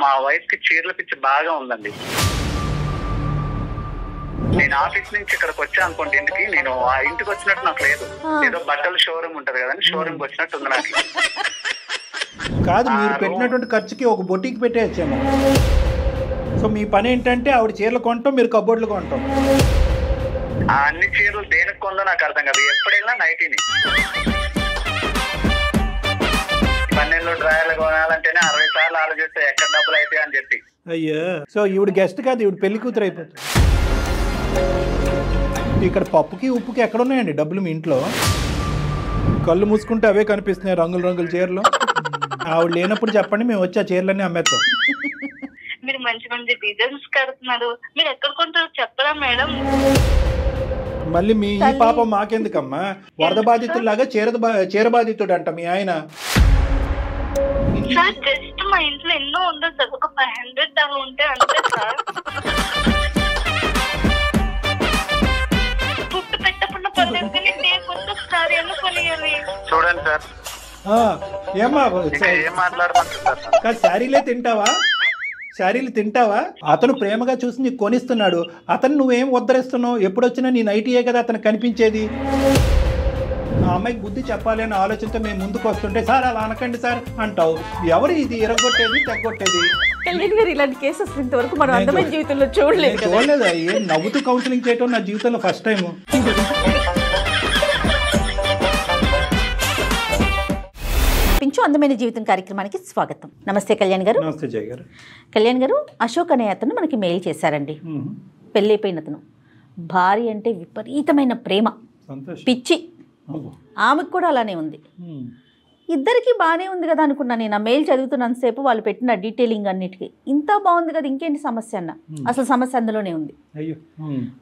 మా వైఫ్ కి చీరల పిచ్చి బాగా ఉందండి. నేను ఆఫీస్ నుంచి ఇక్కడికి వచ్చా అనుకోండి ఇంటికి, నేను ఆ ఇంటికి వచ్చినట్టు నాకు లేదు. ఏదో బట్టల షోరూమ్ ఉంటది కదండి, షోరూమ్ కి వచ్చినట్టు ఉంది నాకు. కాదు, మీరు పెట్టినటువంటి ఖర్చుకి ఒక బొటికి పెట్టేయచ్చేమో. సో మీ పని ఏంటంటే ఆవిడ చీరలు కొంటాం, మీరు కబోర్డులు కొంటాం. అన్ని చీరలు దేనికి కొందో నాకు అర్థం కాదు. ఎప్పుడైనా నైటీని 12 డ్రాయర్లు కొనాలంటేనే 60 సార్లు ఆలోచిస్తే ఎక్కడ డబ్బులు అయితే అని చెప్పి. అయ్యా, సో ఈవిడ గెస్ట్ కాదు, ఈవిడ పెళ్లి కూతురు అయిపోతుంది. ఇక్కడ పప్పుకి ఉప్పుకి ఎక్కడ ఉన్నాయండి డబ్బులు మీ ఇంట్లో? కళ్ళు మూసుకుంటే అవే కనిపిస్తున్నాయి, రంగుల రంగుల చీరలు. ఆవిడ లేనప్పుడు చెప్పండి, మేము వచ్చి ఆ చీరలన్నీ అమ్మేస్తాం. మీరు మంచి మంచి డిజైన్స్ కడుతున్నారు, మీరు ఎక్కడ కొంటారు చెప్పరా మేడం? మళ్ళీ మీ ఈ పాపం మాకెందుకమ్మా? వరద బాధితుల్లాగా చీర బాధితుడు అంట మీ ఆయన. సార్ జస్ట్ మా ఇంట్లో ఎన్నో ఉండదు సార్, ఒక 500 దాకా ఉంటే అంతే సార్. ఫుడ్ పెట్టకుండా పర్లేదు సార్, ఎందుకు కొనియాలి? చూడండి సార్, ఏమ్మా ఏం మాట్లాడమంటారు కాదు, శారీలు తింటావా? అతను ప్రేమగా చూసి నీకు కొనిస్తున్నాడు, అతను నువ్వేం ఉద్ధరిస్తున్నావు? ఎప్పుడొచ్చినా నీ నైటీయే కదా అతను కనిపించేది. ఆ అమ్మాయికి బుద్ధి చెప్పాలి అనే ఆలోచనతో మేము ముందుకు వస్తుంటే సార్ అలా అనకండి సార్ అంటావు. ఎవరు ఇది ఎరగొట్టేది తెగొట్టేది? కళ్యాణ్ గారు, ఇలాంటి కేసెస్ ఇంతవరకు మనం అందమైన జీవితంలో చూడలేదు. ఏం నవ్వుతూ కౌన్సిలింగ్ చేయటం నా జీవితంలో ఫస్ట్ టైం. అందమైన జీవితం కార్యక్రమానికి స్వాగతం. నమస్తే కళ్యాణ్ గారు. నమస్తే జయ గారు. కళ్యాణ్ గారు, అశోక్ అనే అతను మనకి మెయిల్ చేశారండి. పెళ్ళైపోయిన అతను, భార్య అంటే విపరీతమైన ప్రేమ, పిచ్చి. ఆమెకు కూడా అలానే ఉంది. ఇద్దరికి బాగానే ఉంది కదా అనుకున్నా నేను. ఆ మెయిల్ చదువుతున్నంతసేపు వాళ్ళు పెట్టిన డీటెయిలింగ్ అన్నిటికీ ఇంత బాగుంది కదా, ఇంకేంటి సమస్య అన్న. అసలు సమస్య అందులోనే ఉంది.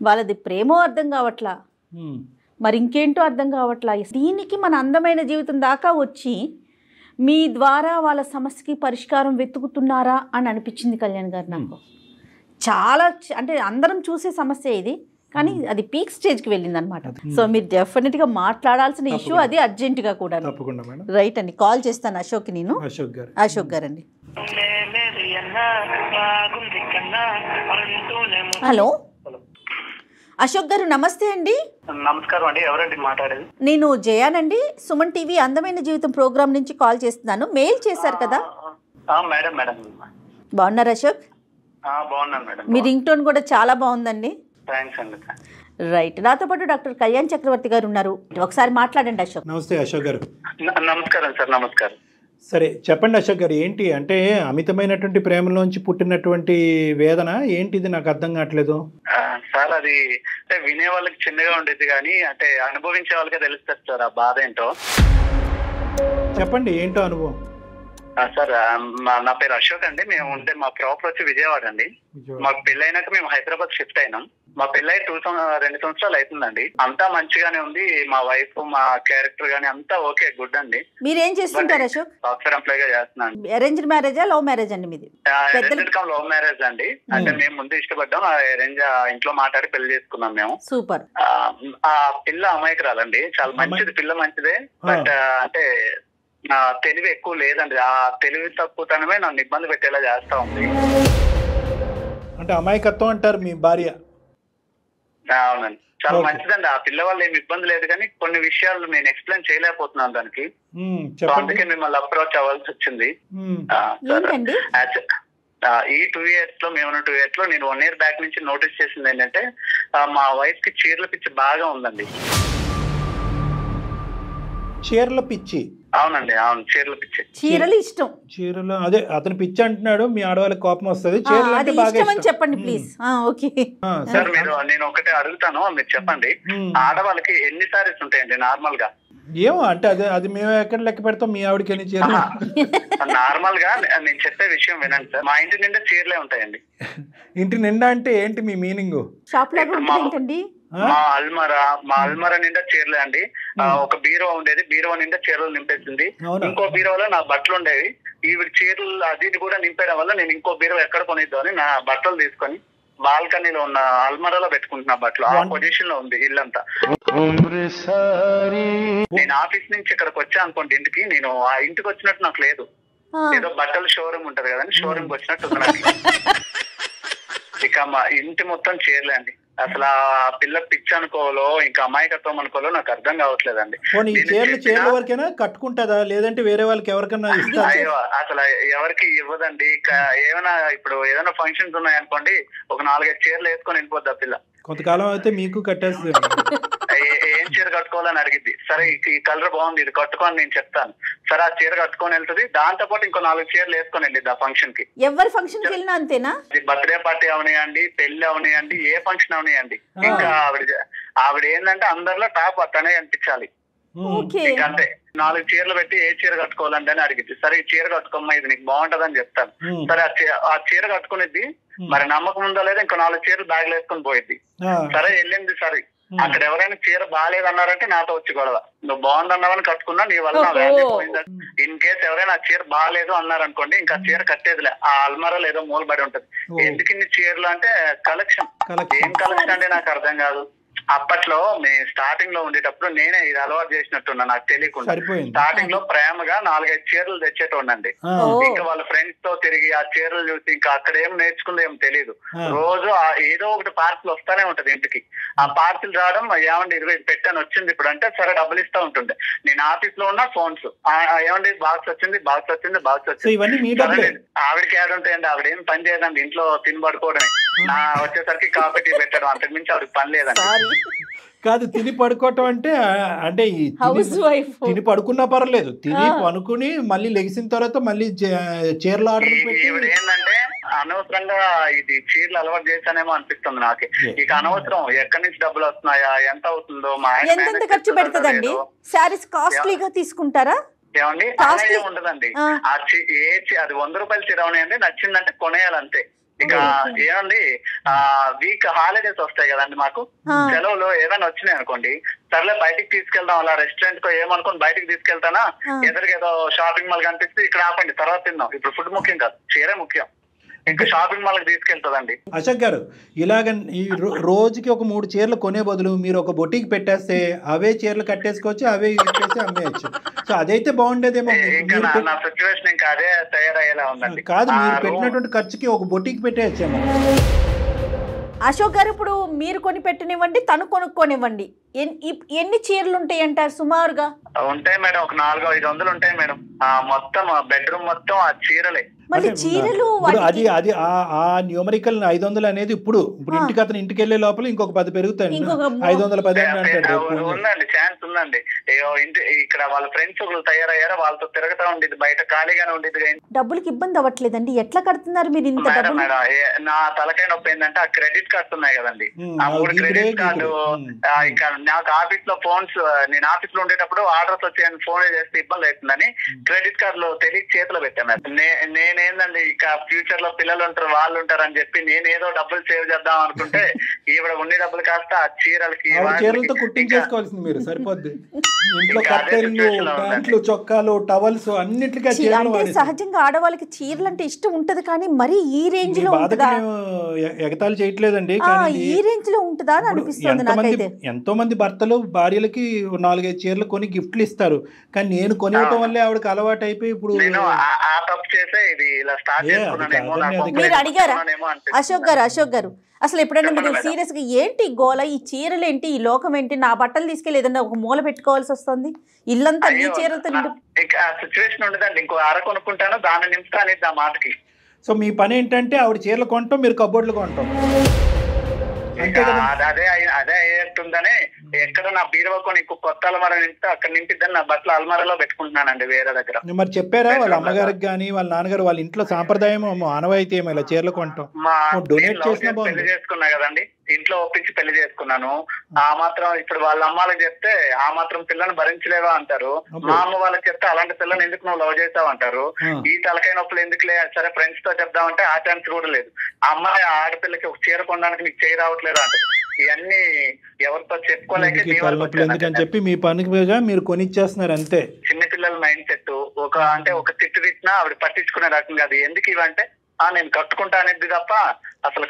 వాళ్ళది ప్రేమో అర్థం కావట్లా, మరి ఇంకేంటో అర్థం కావట్లా. దీనికి మన అందమైన జీవితం దాకా వచ్చి మీ ద్వారా వాళ్ళ సమస్యకి పరిష్కారం వెతుకుతున్నారా అని అనిపించింది కళ్యాణ్ గారు నాకు. చాలా అంటే అందరం చూసే సమస్య ఇది, కానీ అది పీక్ స్టేజ్కి వెళ్ళింది అనమాట. సో మీరు డెఫినెట్గా మాట్లాడాల్సిన ఇష్యూ అది, అర్జెంటుగా కూడా. రైట్ అండి, కాల్ చేస్తాను అశోక్కి నేను. అశోక్ గారు అండి. హలో అశోక్ గారు, నమస్తే అండి. నమస్కారం అండి, ఎవరండి మాట్లాడేది? నేను జయానండి, సుమన్ టీవీ అందమైన జీవితం ప్రోగ్రామ్ నుంచి కాల్ చేస్తున్నాను. మెయిల్ చేశారు కదా. మేడం మేడం బాగున్నారు అశోక్? బాగున్నాను మేడం. మీ రింగ్ టోన్ కూడా చాలా బాగుందండి. థాంక్స్ అండి. రైట్, నాతో పాటు డాక్టర్ కళ్యాణ్ చక్రవర్తి గారు ఉన్నారు, ఒకసారి మాట్లాడండి అశోక్. నమస్తే అశోక్ గారు. నమస్కారం సార్. నమస్కారం. సరే చెప్పండి అశోక్ గారు, ఏంటి అంటే అమితమైనటువంటి ప్రేమలోంచి పుట్టినటువంటి వేదన ఏంటిది? నాకు అర్థం కావట్లేదు సార్. అది అంటే వినే వాళ్ళకి చిన్నగా ఉండేది, కానీ అంటే అనుభవించే వాళ్ళకే తెలుస్తుంది సార్ ఆ బాధ ఏంటో. చెప్పండి, ఏంటో అనుభవం. సార్, నా పేరు అశోక్ అండి. మేము ఉంటే మా ప్రాపర్ వచ్చి విజయవాడ అండి. మాకు పెళ్ళైనాక మేము హైదరాబాద్ షిఫ్ట్ అయినాం. మా పెళ్ళై 2 సంవత్సరాలు అవుతుందండి. అంతా మంచిగానే ఉంది. మా వైఫ్, మా క్యారెక్టర్ గానీ అంతా ఓకే, గుడ్ అండి. మీరేం చేస్తుంటారు అశోక్? సాఫ్ట్వేర్ ఎంప్లాయ్ గా చేస్తున్నాను. అరేంజ్డ్ మ్యారేజా, లవ్ మ్యారేజ్ అండి మీది? లవ్ మ్యారేజ్ అండి. అంటే మేము ముందు ఇష్టపడ్డాం, అరేంజ్ ఇంట్లో మాట్లాడి పెళ్లి చేసుకున్నాం మేము. సూపర్. ఆ పిల్ల అమాయకురాలండి, చాలా మంచిది, పిల్ల మంచిదే. బట్ అంటే నా తెలివి ఎక్కువ లేదండి. ఆ తెలివి తక్కువతనమే నన్ను ఇబ్బంది పెట్టేలా చేస్తా ఉంది. అంటే అమాయకత్వం అంటారు మీ భార్య? అవునండి, చాలా మంచిదండి. ఆ పిల్ల వల్ల ఏమి ఇబ్బంది లేదు, కానీ కొన్ని విషయాలు నేను ఎక్స్ప్లెయిన్ చేయలేకపోతున్నాను దానికి. అందుకే మిమ్మల్ని అప్రోచ్ అవ్వాల్సి వచ్చింది. ఈ 2 years లో, మేము 2 years లో నేను 1 year బ్యాక్ నుంచి నోటీస్ చేసింది ఏంటంటే, మా వైఫ్ కి చీరల పిచ్చి బాగా ఉందండి. చీరల పిచ్చి? అవునండి, అవును, చీరల పిచ్చి. చీరలు ఇష్టం. చీరలు, అదే అతను పిచ్చి అంటున్నాడు, మీ ఆడవాళ్ళకి కోపం వస్తుంది. చెప్పండి ప్లీజ్. ఓకే సార్, నేను ఒకటే అడుగుతాను, మీరు చెప్పండి. ఆడవాళ్ళకి ఎన్ని సారీస్ ఉంటాయండి నార్మల్ గా? ఏమో అంటే అది మేము ఎక్కడ లెక్క పెడతాం, మీ ఆవిడకి ఎన్ని చీరలు? నార్మల్ గా నేను చెప్పే విషయం వినండి సార్. మా ఇంటి నిండా చీరలే ఉంటాయండి. ఇంటి నిండా అంటే ఏంటి మీ మీనింగ్? షాప్ లాగా ఉంటుందండి. మా అల్మరా నిండా చీరలే అండి. ఒక బీరో ఉండేది, బీరో నిండా చీరలు నింపేసింది. ఇంకో బీరోలో నా బట్టలు ఉండేవి. ఈవిడ చీరలు అది కూడా నింపేయడం వల్ల నేను ఇంకో బీరో ఎక్కడ కొనిద్దాం అని నా బట్టలు తీసుకొని బాల్కనీలో ఉన్న అల్మరాలో పెట్టుకుంటున్నా బట్టలు. ఆ పొజిషన్ లో ఉంది ఇల్లంతా. నేను ఆఫీస్ నుంచి ఇక్కడికి వచ్చా అనుకోండి ఇంటికి, నేను ఆ ఇంటికి వచ్చినట్టు నాకు లేదు. ఏదో బట్టల షోరూమ్ ఉంటది కదండి, షోరూమ్ వచ్చినట్టు ఇక మా ఇంటి మొత్తం చీరలే అండి. అసలు ఆ పిల్ల పిచ్చి అనుకోవాలో ఇంకా అమాయకత్వం అనుకోవాలో నాకు అర్థం కావట్లేదండి. చీరల వరకైనా కట్టుకుంటుందా లేదంటే వేరే వాళ్ళకి ఎవరికైనా ఇస్తా? అయ్యో అసలు ఎవరికి ఇవ్వదండి. ఏమైనా ఇప్పుడు ఏదైనా ఫంక్షన్స్ ఉన్నాయనుకోండి, ఒక 4-5 చీరలు వేసుకొని వెళ్ళిపోద్ది ఆ పిల్ల. కొంతకాలం అయితే మీకు కట్టేస్తుంది. ఏం చీర కట్టుకోవాలని అడిగిద్ది. సరే ఈ కలర్ బాగుంది, ఇది కట్టుకోని నేను చెప్తాను. సరే ఆ చీర కట్టుకొని వెళ్తుంది. దాంతో పాటు ఇంకో 4 చీరలు వేసుకొని వెళ్ళిద్ది ఆ ఫంక్షన్ కి. ఎవరి ఫంక్షన్ కి వెళ్ళినా అంతేనా? బర్త్డే పార్టీ అవనియండి, పెళ్లి అవనియండి, ఏ ఫంక్షన్ అవనియండి, ఇంకా ఆవిడ ఏంటంటే అందరిలో టాప్ అతనే అనిపించాలి. అంతే 4 చీరలు పెట్టి ఏ చీర కట్టుకోవాలండి అని అడిగింది. సరే ఈ చీర కట్టుకోమ్మా, ఇది నీకు బాగుంటది అని చెప్తాను. సరే ఆ చీర కట్టుకునేది. మరి నమ్మకం ఉందో లేదా ఇంకో 4 చీరలు బ్యాగ్ వేసుకొని పోయిద్ది. సరే వెళ్ళింది. సరే అక్కడ ఎవరైనా చీర బాగాలేదన్నారంటే నాతో వచ్చి గొడవ. నువ్వు బాగుందన్నావని కట్టుకున్నా, నీ వల్ల నా వాల్యూ పోయిందా. ఇన్ కేసు ఎవరైనా ఆ చీర బాగాలేదు అన్నారనుకోండి, ఇంకా చీర కట్టేదిలే, ఆ అల్మారాలో ఏదో మూలబడి ఉంటది. ఎందుకు ఇన్ని చీరలు అంటే కలెక్షన్. ఏం కలెక్షన్ అంటే నాకు అర్థం కాదు. అప్పట్లో మేము స్టార్టింగ్ లో ఉండేటప్పుడు నేనే ఇది అలవాటు చేసినట్టున్నా, నాకు తెలియకుండా. స్టార్టింగ్ లో ప్రేమగా 4-5 చీరలు తెచ్చేటోండి. ఇంకా వాళ్ళ ఫ్రెండ్స్ తో తిరిగి ఆ చీరలు చూసి ఇంకా అక్కడ ఏం నేర్చుకుందో ఏం తెలియదు. రోజు ఏదో ఒకటి పార్సిల్ వస్తానే ఉంటది ఇంటికి. ఆ పార్సిల్ రావడం, ఏమండి 20 పెట్టాను వచ్చింది ఇప్పుడు అంటే, సరే డబ్బులు ఇస్తా ఉంటుండే. నేను ఆఫీస్ లో ఉన్న ఫోన్స్, ఏమండి బాక్స్ వచ్చింది, బాక్స్ వచ్చింది, బాక్స్ వచ్చింది. ఆవిడకి యాడ్ ఉంటాయండి, ఆవిడ ఏం పని చేయదండి, ఇంట్లో తిని పడుకోవడమే. నా వచ్చేసరికి కాఫీ టీ పెట్టడం, అంతకు మించి ఆవిడకి పని లేదండి. కాదు, తిని పడుకోవటం అంటే తిని పడుకున్నా పర్లేదు, తిని పనుకుని మళ్ళీ లెగిసిన తర్వాత మళ్ళీ చీరలు ఆర్డర్ పెట్టి. ఏంటంటే అనవసరంగా ఇది చీరలు అలవాటు చేశానేమో అనిపిస్తుంది నాకు. ఇక అనవసరం ఎక్కడి నుంచి డబ్బులు వస్తున్నాయా, ఎంత అవుతుందో, మా ఎంత ఖర్చు పెడుతుందండి? శారీస్ కాస్ట్లీగా తీసుకుంటారా? ఏమండి అలా ఏమి ఉండదండి. అది 100 రూపాయల చీర ఉన్నాయండి, నచ్చిందంటే కొనేయాలంతే. ఇక ఏమండి వీక్ హాలిడేస్ వస్తాయి కదండి మాకు, సెలవులు ఏదైనా వచ్చినాయి అనుకోండి, సర్లే బయటికి తీసుకెళ్దాం, అలా రెస్టారెంట్ కో ఏమనుకోని బయటికి తీసుకెళ్తానా, ఎదురుగా షాపింగ్ మాల్ కనిపిస్తే ఇక్కడ ఆపండి తర్వాత తిందాం, ఇప్పుడు ఫుడ్ ముఖ్యం కాదు, చీరే ముఖ్యం. ఇంకా షాపింగ్ మాల్ తీసుకెళ్తుందండి. అశోక్ గారు, ఇలాగ ఈ రోజుకి ఒక 3 చీరలు కొనే బదులు మీరు ఒక బొటికి పెట్టేస్తే అవే చీరలు కట్టేసుకోవచ్చు, అవే ఇచ్చేసి అమ్మేయచ్చు. సో అదైతే బాగుండేదేమో. నా సిచ్యువేషన్ ఇంకా అదే తయారయ్యేలా ఉందండి. కాదు, మీరు పెట్టినటువంటి ఖర్చుకి ఒక బొటికి పెట్టేయచ్చేమో. అశోక్ గారు, ఇప్పుడు మీరు కొని పెట్టనివ్వండి, తను కొనుక్కోనివ్వండి, ఎన్ని చీరలు ఉంటాయి అంటారు సుమారుగా? ఉంటాయి మేడం, ఒక 400-500 ఉంటాయి మేడం. మొత్తం బెడ్రూమ్ మొత్తం ఆ చీరలే. మళ్ళీ చీరలు అది ఆ న్యూమరికల్ 500 అనేది ఇప్పుడు ఇంటికి అతను ఇంటికి వెళ్ళే లోపల ఇంకొక 10 పెరుగుతాయి, 510 ఉందండి. ఛాన్స్ ఉందండి. ఇక్కడ వాళ్ళ ఫ్రెండ్స్ ఒకళ్ళు తయారయ్యారో వాళ్ళతో తిరుగుతా ఉండేది, బయట ఖాళీగానే ఉండేది. డబ్బులకి ఇబ్బంది అవ్వట్లేదండి? ఎట్లా కడుతున్నారు మీరు ఇంత? మేడం నా తలకాయ నొప్పి ఏంటంటే ఆ క్రెడిట్ కార్డ్స్ ఉన్నాయి కదండి, ఆ 3 క్రెడిట్ కార్డు. ఇంకా నాకు ఆఫీస్ లో ఫోన్స్, నేను ఆఫీస్ లో ఉండేటప్పుడు ఆర్డర్స్ వచ్చాయని ఫోన్ చేస్తే ఇబ్బంది అవుతుందని క్రెడిట్ కార్డులు తెలియ చేతిలో పెట్టాను. నేనేందండి ఇక ఫ్యూచర్ లో పిల్లలు ఉంటారు, వాళ్ళు ఉంటారు అని చెప్పి నేను ఏదో డబ్బులు సేవ్ చేద్దాం అనుకుంటే ఈవిడ ఉండే డబ్బులు కాస్త ఆ చీరలతో కుట్టించేసుకోవాల్సింది మీరు, సరిపోద్ది. ఇంట్లో కట్టెలు, ప్యాంట్లు, చొక్కాలు, టవల్స్ అన్నిటికీ సహజంగా ఆడవాళ్ళకి చీరలు అంటే ఇష్టం ఉంటది, కానీ మరి ఈ రేంజ్ లో ఎగతాళి చేయట్లేదండి, ఈ రేంజ్ లో ఉంటుందా అని అనిపిస్తుంది నాకైతే. ఎంతో మంది భర్తలు భార్యలకి 4-5 చీరలు కొని గిఫ్ట్లు ఇస్తారు, కానీ నేను కొనివ్వటం వల్లే ఆవిడకి అలవాటు అయిపోయి ఇప్పుడు మీరు అడిగారా అశోక్ గారు అసలు ఎప్పుడైనా మీరు సీరియస్ గా ఏంటి గోల, ఈ చీరలు ఏంటి, ఈ లోకం ఏంటి, నా బట్టలు తీసుకెళ్ళి ఏదన్నా ఒక మూల పెట్టుకోవాల్సి వస్తుంది, ఇల్లంతా ఈ చీరలతో సిచ్యువేషన్ ఉండదండి. ఇంకో అర కొనుక్కుంటాను, దాన్ని నింపుతాను ఆ మాటకి. సో మీ పని ఏంటంటే ఆవిడ చీరలు కొంటాం, మీరు కబోర్డులు కొంటాం. అదే అయ్యేట్టుందని ఎక్కడ నా బీరువా కొని ఇంకో కొత్త అల్మారా నింపితే అక్కడ నింపిద్దని నా బట్టలు అల్మారాలో పెట్టుకుంటున్నానండి వేరే దగ్గర. మరి చెప్పారా వాళ్ళ అమ్మగారికి కానీ వాళ్ళ నాన్నగారు వాళ్ళ ఇంట్లో సాంప్రదాయం ఆనవాయితీ ఏమో ఇలా చీరలు కొంటాం? డొనేట్ చేసినా పెళ్లి చేసుకున్నా కదండి, ఇంట్లో ఒప్పించి పెళ్లి చేసుకున్నాను. ఆ మాత్రం ఇప్పుడు వాళ్ళ అమ్మాలకు చెప్తే ఆ మాత్రం పిల్లని భరించలేవా అంటారు, మా అమ్మ వాళ్ళకి చెప్తే అలాంటి పిల్లని ఎందుకు నువ్వు లవ్ చేసావు అంటారు. ఈ తలకాయ నొప్పులు ఎందుకులే, సరే ఫ్రెండ్స్ తో చెప్దామంటే ఆ ఛాన్స్ కూడా లేదు. అమ్మాయి ఆడపిల్లకి ఒక చీర కొనడానికి నీకు చేయి రావట్లేదు అంటారు. ఇవన్నీ ఎవరితో చెప్పుకోలేక ఎందుకని చెప్పి మీ పనిగా మీరు కొనిచ్చేస్తున్నారు అంతే. చిన్నపిల్లల మైండ్ సెట్ ఒక తిట్టు తిట్టినా ఆవిడ పట్టించుకునే రకం కాదు. ఎందుకు ఇవంటే నేను కట్టుకుంటా అనేది తప్ప అసలు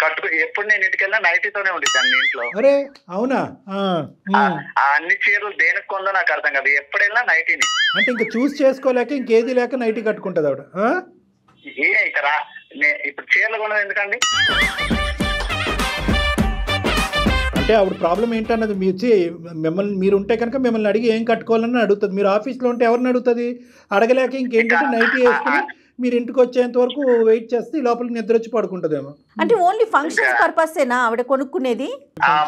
ఎప్పుడు నేను ఇంటికి వెళ్ళినా నైటీతోనే ఉండిద్దాన్ని ఇంట్లో. అరే అవునా? ఆ అన్ని చీరలు దేనికి కొందో నాకు అర్థం కాదు, ఎప్పుడు వెళ్ళినా నైటీని. అంటే ఇంకా చూస్ చేసుకోలేక ఇంకేది లేక నైటీ కట్టుకుంటది ఆవిడ. ఇక్కడ ఇప్పుడు చీరలు కొన్నది ఎందుకండి? అంటే ఆవిడ ప్రాబ్లం ఏంటన్నది మీరు ఉంటే కనుక మిమ్మల్ని అడిగి ఏం కట్టుకోవాలని అడుగుతుంది. మీరు ఆఫీస్లో ఉంటే ఎవరిని అడుగుతుంది? అడగలేక ఇంకేంటంటే నైటీ వేసుకుని మీరు ఇంటికి వచ్చేంత వరకు వెయిట్ చేస్తే లోపల నిద్ర వచ్చి పడుకుంటదేమో. అంటే ఓన్లీ ఫంక్షన్స్ పర్పసేనా ఆవిడ కొనుక్కునేది?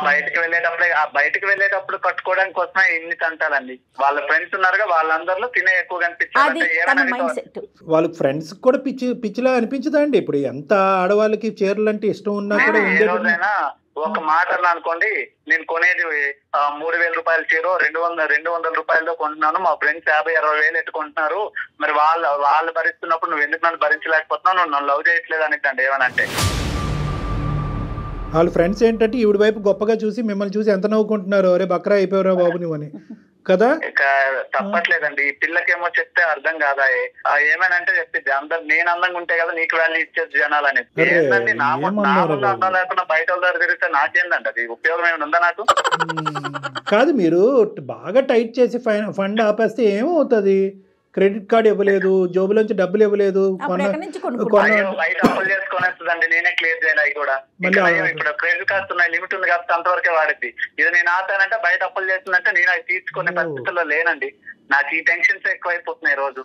బయటకు వెళ్ళేటప్పుడు కట్టుకోవడానికి కోసమే ఇన్ని తంటాలండి. వాళ్ళ ఫ్రెండ్స్ ఉన్నారుగా, వాళ్ళందరిలో తినే ఎక్కువ కనిపించారు. వాళ్ళ ఫ్రెండ్స్ కూడా పిచ్చిలా అనిపించదా అండి? ఇప్పుడు ఎంత ఆడవాళ్ళకి చీరలు అంటే ఇష్టం ఉన్నా కూడా ఒక మాట అనుకోండి, నేను కొనేది 3,000 రూపాయల చీర 200 రూపాయలతో కొంటున్నాను, మా ఫ్రెండ్స్ 50-60 వేలు ఎట్టుకుంటున్నారు, మరి వాళ్ళు భరిస్తున్నప్పుడు నువ్వు ఎందుకు నన్ను భరించలేకపోతున్నావు, నువ్వు నన్ను లవ్ చేయట్లేదు అనిద్దండి ఏమనంటే. వాళ్ళ ఫ్రెండ్స్ ఏంటంటే ఈవిడ వైపు గొప్పగా చూసి మిమ్మల్ని చూసి ఎంత నవ్వుకుంటున్నారు, అరే బక్రా అయిపోయారా బాబు నువ్వని కదా. తప్పట్లేదండి, ఈ పిల్లకేమో చెప్తే అర్థం కాదా, ఏమేనంటే చెప్పిద్ది అందరు నేను అందంగా ఉంటే కదా నీకు వాల్యూ ఇచ్చేది జనాలు అనేది. ఏంటండి నా ముందు అందం లేకుండా బయట వాళ్ళ దగ్గర తిరిగితే నాకేందండి అది ఉపయోగం ఏమైనా ఉందా నాకు? కాదు, మీరు బాగా టైట్ చేసి ఫండ్ ఆపేస్తే ఏమవుతుంది? క్రెడిట్ కార్డు ఇవ్వలేదు, జోబులోంచి డబ్బులు ఇవ్వలేదు, బయట అప్పులు చేసుకునేస్తుందండి, నేనే క్లియర్ చేయాలి అవి కూడా. ఇప్పుడు క్రెడిట్ కార్డ్స్ ఉన్నాయి, లిమిట్ ఉంది కాబట్టి అంతవరకే వాడిద్ది. ఇది నేను ఆతానంటే బయట అప్పులు చేస్తుందంటే నేను అవి తీసుకునే పరిస్థితుల్లో లేనండి. నాకు ఈ టెన్షన్స్ ఎక్కువైపోతున్నాయి రోజు.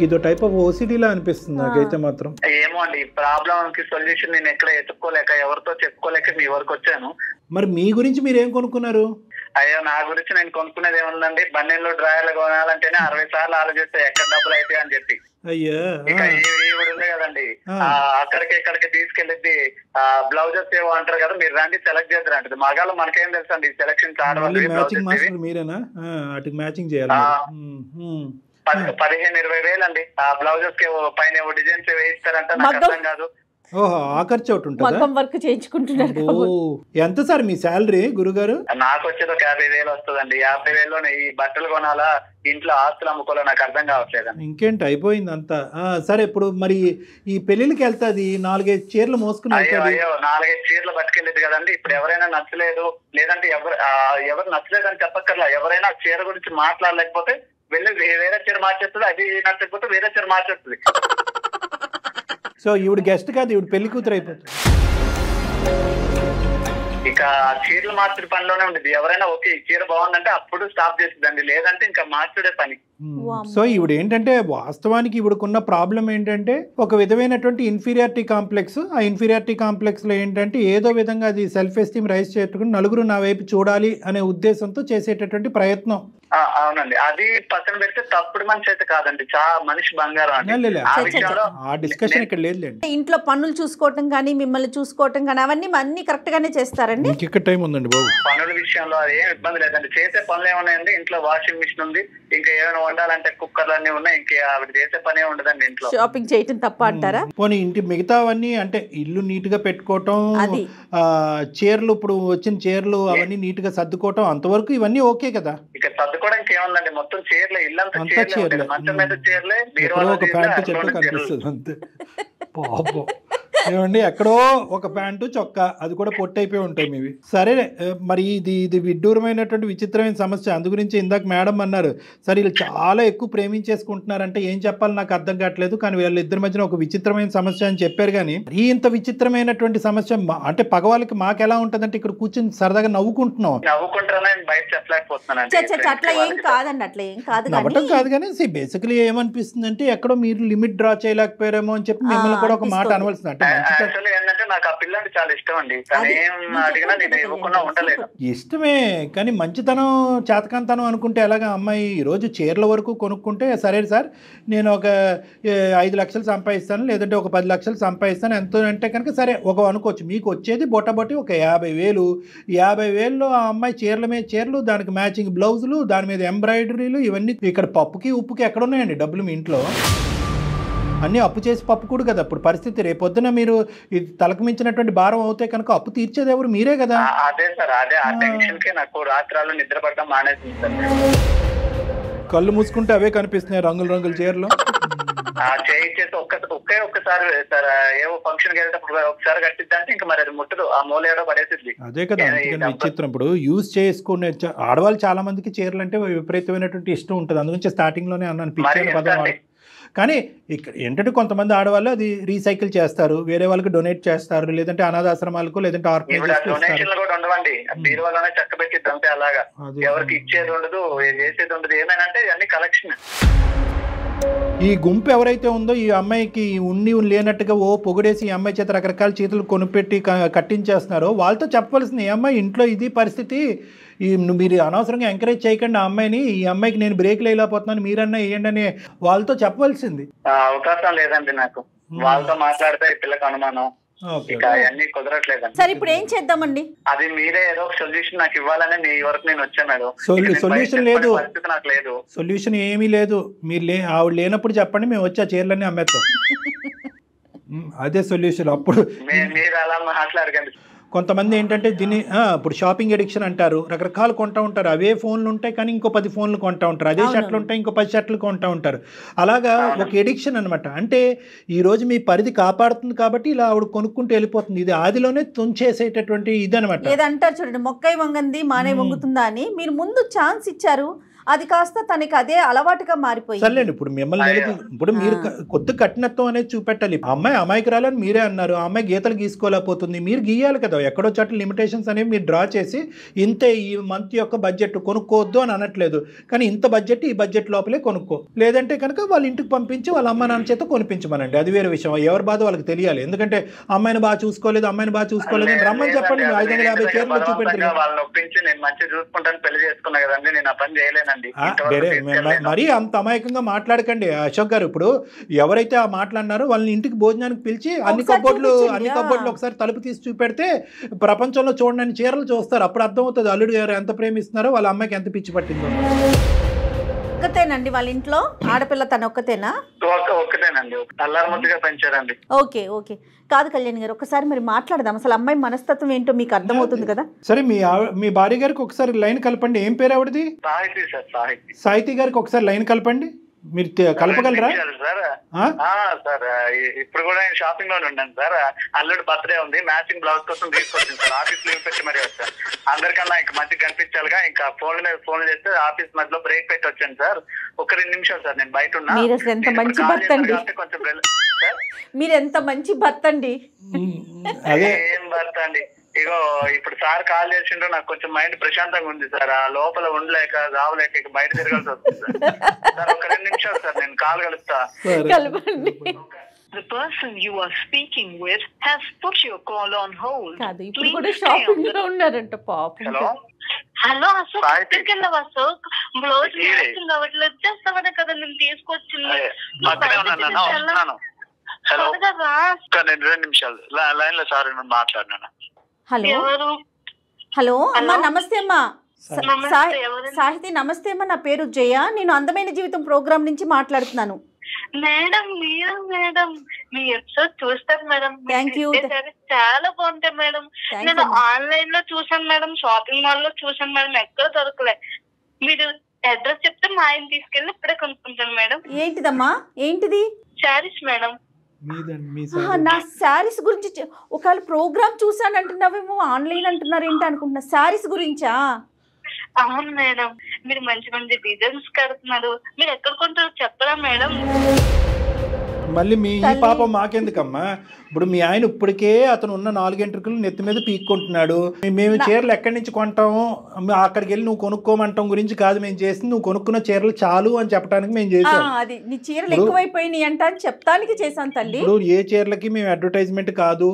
ఇదో టైప్ ఆఫ్ ఓసిడీలా అనిపిస్తుంది నాకైతే మాత్రం. ఏమో అండి, ఈ ప్రాబ్లం కి సొల్యూషన్ నేను ఎక్కడ ఎత్తుక్కోలేక ఎవరితో చెప్పుకోలేక మీ వరకు వచ్చాను. మరి మీ గురించి మీరు ఏం కొనుక్కున్నారు? అయ్యో నా గురించి నేను కొనుక్కునేది ఏముందండి, బన్నెల్లో డ్రాయర్లు కొనాలంటేనే 60 సార్లు ఆలోచిస్తే ఎక్కడ డబ్బులు అయితే అని చెప్పి. ఇక ఈవిడ ఉంది కదండి, అక్కడికి తీసుకెళ్ళిద్ది బ్లౌజెస్ ఏవో అంటారు కదా, మీరు రండి సెలెక్ట్ చేద్దరు అంటది. మగాళ్ళు మనకేం తెలుసు అండి సెలక్షన్ మీరేనా మ్యాచింగ్ చేయాలి. 15-20 వేలు అండి ఆ బ్లౌజెస్ కి పైన డిజైన్స్ వేయిస్తారంట, నాకు అర్థం కాదు. ఓహో, ఆ ఖర్చు ఒకటి ఉంటుంది. వర్క్ చేయించుకుంటున్నారు. ఎంత సార్ మీ శాలరీ గురుగారు? నాకు వచ్చేది ఒక 50,000 వస్తుందండి. 50,000లోనే ఈ బట్టలు కొనాలా, ఇంట్లో ఆస్తులు అమ్ముకోవాలా, నాకు అర్థం కావట్లేదు. ఇంకేంటి, అయిపోయింది అంతా. సరే, ఇప్పుడు మరి ఈ పెళ్లికి వెళ్తాది 4-5 చీరలు మోసుకుని. అయ్యో 4-5 చీరలు పట్టుకెళ్ళేది కదండి. ఇప్పుడు ఎవరైనా నచ్చలేదు, లేదంటే ఎవరు నచ్చలేదు అని చెప్పక్కర్లా, ఎవరైనా చీర గురించి మాట్లాడలేకపోతే వెళ్ళి వేరే చీర మార్చేస్తుంది, అది నచ్చకపోతే వేరే చీర మార్చేస్తుంది. సో ఈవిడ గెస్ట్ కాదు, ఈవిడ పెళ్లి కూతురు అయిపోతుంది. ఇక చీరలు మార్చుడు పనిలోనే ఉండేది. ఎవరైనా ఓకే ఈ చీర బాగుందంటే అప్పుడు స్టాప్ చేస్తుందండి, లేదంటే ఇంకా మార్చుడే పని. సో ఈవిడ ఏంటంటే వాస్తవానికి ఈవిడకున్న ప్రాబ్లం ఏంటంటే ఒక విధమైనటువంటి ఇన్ఫీరియారిటీ కాంప్లెక్స్. ఆ ఇన్ఫీరియారిటీ కాంప్లెక్స్ లో ఏంటంటే ఏదో విధంగా అది సెల్ఫ్ ఎస్టీమ్ రైజ్ చేసుకుని నలుగురు నా వైపు చూడాలి అనే ఉద్దేశంతో చేసేటటువంటి ప్రయత్నం. అవునండి, అది పక్కన పెడితే తప్పుడు మనిషి అయితే కాదండి, చాలా మనిషి బంగారం అండి. ఆ డిస్కషన్ ఇక్కడ లేదులేండి. ఇంట్లో పనులు చూసుకోవటం కానీ మిమ్మల్ని చూసుకోవటం కానీ అవన్నీ కరెక్ట్ గానే చేస్తారండి. ఇక్కడ టైం ఉందండి బాబు. పనుల విషయంలో అది ఏం ఇబ్బంది లేదండి. చేసే పనులు ఏమున్నాయండి, ఇంట్లో వాషింగ్ మిషన్ ఉంది, ఇంకా ఏమైనా వండాలంటే కుక్కర్లు అన్ని ఉన్నాయి, ఇంకా ఆవిడ చేసే పనే ఉండదండి. ఇంట్లో షాపింగ్ చేయటం తప్ప అంటారా? పోనీ ఇంటి మిగతావన్నీ అంటే ఇల్లు నీట్ గా పెట్టుకోవటం, చీరలు ఇప్పుడు వచ్చిన చీరలు అవన్నీ నీట్ గా సర్దుకోవటం, అంతవరకు ఇవన్నీ ఓకే కదా. ఇక సర్దుకోవడానికి ఏముందండి, మొత్తం చీరలే, ఇల్లంతా చీరలే, మంచం మీద చీరలే, ఒక ప్యాంటు చెట్టు కనిపిస్తుంది అంతే. పాపం ఏమండి, ఎక్కడో ఒక ప్యాంటు చొక్కా, అది కూడా పొట్టయిపోయి ఉంటాయి మీవి. సరే, మరి ఇది విడ్డూరమైనటువంటి విచిత్రమైన సమస్య. అందు గురించి ఇందాక మేడం అన్నారు, సరే వీళ్ళు చాలా ఎక్కువ ప్రేమించేసుకుంటున్నారంటే ఏం చెప్పాలి నాకు అర్థం కావట్లేదు, కానీ వీళ్ళిద్దరి మధ్యన ఒక విచిత్రమైన సమస్య అని చెప్పారు. కానీ ఇంత విచిత్రమైనటువంటి సమస్య అంటే పగవాళ్ళకి మాకు ఎలా ఉంటదంటే ఇక్కడ కూర్చొని సరదాగా నవ్వుకుంటున్నాం. అట్లా ఏం కాదండి, అట్లా ఏం కాదు, నవ్వటం కాదు. కానీ బేసికలీ ఏమనిపిస్తుంది అంటే ఎక్కడో మీరు లిమిట్ డ్రా చేయలేకపోయారేమో అని చెప్పి మిమ్మల్ని కూడా ఒక మాట అనవలసింది. అంటే నాకు ఆ పిల్లంటే చాలా ఇష్టం అండి, అడిగినా నేను ఇవ్వకుండా ఉండలేదు. ఇష్టమే, కానీ మంచితనం చేతకంతనం అనుకుంటే ఎలాగా? అమ్మాయి ఈరోజు చీరల వరకు కొనుక్కుంటే సరే సార్ నేను ఒక 5 లక్షలు సంపాదిస్తాను, లేదంటే ఒక 10 లక్షలు సంపాదిస్తాను, ఎంతో అంటే కనుక సరే ఒక అనుకోవచ్చు. మీకు వచ్చేది బొట్టబొట్టి ఒక 50,000. 50,000లో ఆ అమ్మాయి చీరల మీద చీరలు, దానికి మ్యాచింగ్ బ్లౌజులు, దాని మీద ఎంబ్రాయిడరీలు, ఇవన్నీ. ఇక్కడ పప్పుకి ఉప్పుకి ఎక్కడ ఉన్నాయండి డబ్బులు మీ ఇంట్లో? అన్నీ అప్పు చేసి పప్పు కూడా కదా ఇప్పుడు పరిస్థితి. రేపొద్దున మీరు ఇది తలకు మించినటువంటి భారం అవుతే కనుక అప్పు తీర్చేది ఎవరు? మీరే కదా. అదే సార్, అదే ఆ టెన్షన్ కి నాకు రాత్రాలు నిద్ర పడడం మానేసింది సార్. కళ్ళు మూసుకుంటే అవే కనిపిస్తున్నాయి రంగుల చీరలు. చేయించేసి ఒక్కసారి సార్ ఏవో ఫంక్షన్ కి వెళ్ళేటప్పుడు ఒకసారి కట్టిద్దంటే ఇంకా మరి అది ముట్టదు, ఆ మూలేడో పడేసిద్ది. అదే కదా, అందుకని విచిత్రం. ఇప్పుడు యూజ్ చేసుకునే ఆడవాళ్ళు చాలా మందికి చీరలు అంటే విపరీతమైనటువంటి ఇష్టం ఉంటుంది, అందుగురించి స్టార్టింగ్ లోనే అన్నాను పిచ్చి పదం. కానీ ఇక్కడ ఏంటంటే కొంతమంది ఆడవాళ్ళు అది రీసైకిల్ చేస్తారు, వేరే వాళ్ళకి డొనేట్ చేస్తారు, లేదంటే అనాథాశ్రమాలకు లేదంటే డొనేషన్లు కూడా ఉండవండి, బీరువాలోనే చక్క పెట్టిద్ది అంతే. అలాగా ఎవరికి ఇచ్చేది ఉండదు, చేసేది ఉండదు. ఏమైనా అన్ని కలెక్షన్. ఈ గుంపు ఎవరైతే ఉందో ఈ అమ్మాయికి ఉన్ని లేనట్టుగా ఓ పొగిడేసి ఈ అమ్మాయి చేత రకరకాల చీతలు కొనిపెట్టి కట్టించేస్తున్నారో వాళ్ళతో చెప్పవలసింది, ఈ అమ్మాయి ఇంట్లో ఇది పరిస్థితి, మీరు అనవసరంగా ఎంకరేజ్ చేయకండి ఆ అమ్మాయిని, ఈ అమ్మాయికి నేను బ్రేక్ లేకపోతున్నాను మీరన్నా వేయండి అని వాళ్ళతో చెప్పవలసింది. అవకాశం లేదండి నాకు, వాళ్ళతో మాట్లాడితే ఈ పిల్లకి అనుమానం, అన్ని కుదరట్లేదండి. సరే ఇప్పుడు ఏం చేద్దామండి? అది మీరే ఏదో ఒక సొల్యూషన్ నాకు ఇవ్వాలని మీ వరకు నేను వచ్చాను. సొల్యూషన్ లేదు, నాకు లేదు, సొల్యూషన్ ఏమీ లేదు. మీరు ఆవిడ లేనప్పుడు చెప్పండి, మేము వచ్చి ఆ చీరలన్నీ అమ్మేస్తాం. అదే సొల్యూషన్. అప్పుడు మీరు అలా మాట్లాడకండి. కొంతమంది ఏంటంటే దీన్ని ఇప్పుడు షాపింగ్ ఎడిక్షన్ అంటారు, రకరకాలు కొంటూ ఉంటారు. అవే ఫోన్లు ఉంటాయి కానీ ఇంకో 10 ఫోన్లు కొంటూ ఉంటారు, అదే షర్ట్లు ఉంటాయి ఇంకో 10 షర్ట్లు కొంటూ ఉంటారు. అలాగా ఒక ఎడిక్షన్ అనమాట. అంటే ఈరోజు మీ పరిధి కాపాడుతుంది కాబట్టి ఇలా ఆవిడ కొనుక్కుంటూ వెళ్ళిపోతుంది. ఇది ఆదిలోనే తుంచేసేటటువంటి ఇది అనమాట. ఏదంటారు చూడండి, మొక్కై వంగంది మానే వంగుతుందా అని. మీరు ముందు ఛాన్స్ ఇచ్చారు, అది కాస్త తనకి అదే అలవాటుగా మారిపోయింది. సర్లేండి, ఇప్పుడు మిమ్మల్ని ఇప్పుడు మీరు కొత్త కఠినత్వం అనేది చూపెట్టాలి. అమ్మాయి అమాయకురాలని మీరే అన్నారు, ఆ అమ్మాయి గీతలు గీసుకోలేకపోతుంది, మీరు గీయాలి కదా. ఎక్కడో చోట లిమిటేషన్స్ అనేవి మీరు డ్రా చేసి ఇంతే ఈ మంత్ యొక్క బడ్జెట్ కొనుక్కోవద్దు అని అనట్లేదు, కానీ ఇంత బడ్జెట్ ఈ బడ్జెట్ లోపలే కొనుక్కో, లేదంటే కనుక వాళ్ళ ఇంటికి పంపించి వాళ్ళ అమ్మ నాన్న చేత కొనిపించమనండి. అది వేరే విషయం, ఎవరి బాధ వాళ్ళకి తెలియాలి. ఎందుకంటే అమ్మాయిని బాగా చూసుకోలేదు అని రమ్మని చెప్పండి. 550 చీరలు చూపెట్టారు, మరీ అంత అమాయకంగా మాట్లాడకండి అశోక్ గారు. ఇప్పుడు ఎవరైతే ఆ మాట్లాడినారో వాళ్ళని ఇంటికి భోజనానికి పిలిచి అన్ని కబోర్డ్లు ఒకసారి తలుపు తీసి చూపెడితే ప్రపంచంలో చూడని చీరలు చూస్తారు. అప్పుడు అర్థమవుతుంది అల్లుడు గారు ఎంత ప్రేమిస్తున్నారో, వాళ్ళ అమ్మాయికి ఎంత పిచ్చి పట్టిందో. ఒక్కతేనండి వాళ్ళ ఇంట్లో ఆడపిల్ల, తన ఒక్కతేనా? ఒక్కతేనండి, అల్లారముద్దుగా పెంచారండి. Okay okay. కాదు కళ్యాణ్ గారు, ఒకసారి మరి మాట్లాడదాం. అసలు అమ్మాయి మనస్తత్వం ఏంటో మీకు అర్థమవుతుంది కదా. సరే, మీ భార్య గారికి ఒకసారి లైన్ కలపండి. ఏం పేరు ఆవిడది? సాహితి గారికి ఒకసారి లైన్ కలపండి. మీరు కలపగలరా సార్? ఇప్పుడు కూడా నేను షాపింగ్ లోనే ఉన్నాను సార్. అల్లుడు బర్త్డే ఉంది, మ్యాచింగ్ బ్లౌజ్ కోసం తీసుకొచ్చింది సార్. ఆఫీస్ లీవ్ పెట్టి మరి వచ్చాను. అందరికన్నా ఇంకా మంచిగా కనిపించాలిగా, ఇంకా ఫోన్ చేస్తే ఆఫీస్ మధ్యలో బ్రేక్ పెట్టి వచ్చాను సార్. ఒక 2 నిమిషాలు సార్, నేను బయట ఉన్నా. మీరు ఎంత మంచి భర్త అండి, మీరు ఎంత మంచి భర్త అండి. ఏం భర్త అండి, ఇగో ఇప్పుడు సార్ కాల్ చేసిండ్రు, నాకు కొంచెం మైండ్ ప్రశాంతంగా ఉంది సార్. ఆ లోపల ఉండలేక రావలేక ఇక బయట తిరగాల్సి వస్తుంది సార్. ఒక 2 నిమిషాలు సార్, నేను కాల్ కలుపుతా. The person you are speaking with has put your call on hold. కాదు, ఇప్పుడు కూడా షాపింగ్ లో ఉన్నారంట పాపం. హలో అశోక్, ఎక్కడికి వెళ్ళావు అశోక్? బ్లౌజ్ అవ్వట్లేదు, వచ్చేస్తావనే కదా నేను తీసుకొచ్చింది. హలో, 2 నిమిషాలు లైన్ లో సార్ మాట్లాడినా. హలో అమ్మా, నమస్తే అమ్మా. సాహితి నమస్తే అమ్మా, నా పేరు జయ, నేను అందమైన జీవితం ప్రోగ్రామ్ నుంచి మాట్లాడుతున్నాను. మేడం మీరు మేడం మీ ఎపిసోడ్ చూస్తాను మేడం. Thank you. చాలా బాగుంటాయి మేడం. నేను ఆన్లైన్ లో చూసాను మేడం, షాపింగ్ మాల్ లో చూసాను మేడం, ఎక్కడ దొరకలే. మీరు అడ్రస్ చెప్తే మా ఆయన తీసుకెళ్ళి ఇప్పుడే కొనుక్కుంటాను మేడం. ఏంటిదమ్మా? ఏంటిది? శారీస్ మేడం. నా శారీస్ గురించి ఒకవేళ ప్రోగ్రామ్ చూసాను అంటున్నావేమో, ఆన్లైన్ అంటున్నారు ఏంటి అనుకుంటున్నా. శారీస్ గురించా? అవును మేడం, మీరు మంచి మంచి డిజైన్స్ కడుతున్నారు. మీరు ఎక్కడ కొంటారో చెప్పరా మేడం? మళ్ళీ మీ ఈ పాపం మాకెందుకమ్మా? ఇప్పుడు మీ ఆయన ఇప్పటికే అతను ఉన్న 4 ఎంట్రుకలు నెత్తి మీద పీక్కుంటున్నాడు. మేము చీరలు ఎక్కడి నుంచి కొంటాము, అక్కడికి వెళ్ళి నువ్వు కొనుక్కోమంటాం గురించి కాదు మేము చేసింది, నువ్వు కొనుక్కున్న చీరలు చాలు అని చెప్పడానికి మేము చేసాం. అది నీ చీరలు ఎక్కువైపోయినాయి అంట అని చెప్తానికి చేశాను తల్లి. ఇప్పుడు ఏ చీరలకి మేము అడ్వర్టైజ్మెంట్ కాదు,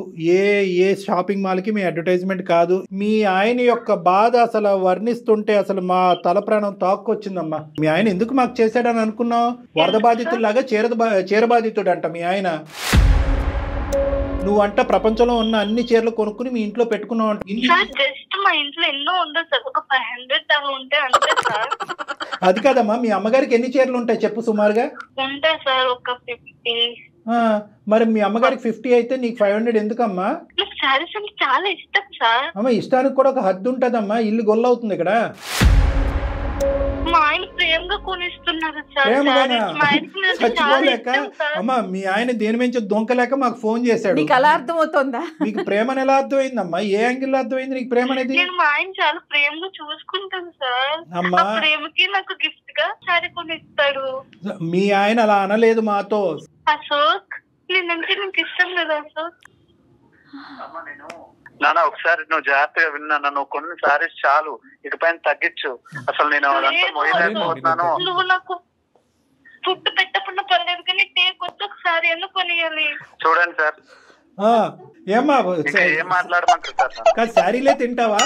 ఏ షాపింగ్ మాల్కి మేము అడ్వర్టైజ్మెంట్ కాదు. మీ ఆయన యొక్క బాధ అసలు వర్ణిస్తుంటే అసలు మా తల ప్రాణం తాక్కొచ్చిందమ్మా. మీ ఆయన ఎందుకు మాకు చేశాడని అనుకున్నావు? వరద బాధితుల్లాగా చీర బాధితుడు అంట మీ ఆయన. నువ్వు అంట ప్రపంచంలో ఉన్న అన్ని చీరలు కొనుక్కుని మీ ఇంట్లో పెట్టుకున్నావు అంట. జస్ట్ మా ఇంట్లో ఎన్నో ఉండదు సార్, ఒక 500 ఉంటే అంతే సార్. అది కాదమ్మా, మీ అమ్మగారికి ఎన్ని చీరలు ఉంటాయి చెప్పు సుమారుగా? ఉంటాయి సార్ ఒక 50. మరి మీ అమ్మగారికి 50 అయితే నీకు 500 ఎందుకమ్మా? శారీస్ అంటే చాలా ఇష్టం సార్. అమ్మ, ఇష్టానికి కూడా ఒక హద్దు ఉంటదమ్మా, ఇల్లు గొల్లవుతుంది ఇక్కడ. మా ఆయన ప్రేమగా కొనిస్తున్నారు సార్. ప్రేమగానా? మా ఆయనకి నేను చాలా చచ్చిపోలేక ఇష్టం సార్. అమ్మా మీ ఆయన దేని నుంచి దొంకలేక మాకు ఫోన్ చేశాడు. నీకు అలా అర్థమవుతుందా? నీకు ప్రేమ ఎలా అర్థమైందమ్మా? ఏ యాంగిల్ అర్థమైంది నీకు ప్రేమ అనేది? నేను మా ఆయన చాలా ప్రేమగా చూసుకుంటాను సార్. అమ్మా. ఆ ప్రేమకి నాకు గిఫ్ట్ గా సారీ కొనిస్తాడు. మీ ఆయన అలా అనలేదు మాతో. అశోక్ నేనంటే నీకు ఇష్టం లేదా అశోక్? నాన్న ఒకసారి నువ్వు జాగ్రత్తగా విన్నా, నువ్వు కొన్ని సారీస్ చాలు, ఇకపైన తగ్గించు. అసలు నేను అదంతా మొయ్యలేకపోతున్నాను. నువ్వు నాకు ఫుడ్ పెట్టకుండా పర్లేదు కానీ టేకొచ్చి ఒకసారి ఎందుకు కొనియాలి? చూడండి సార్, ఏమ్మా ఇంకా ఏం మాట్లాడమంటారు సార్? కాదు, శారీలే తింటావా?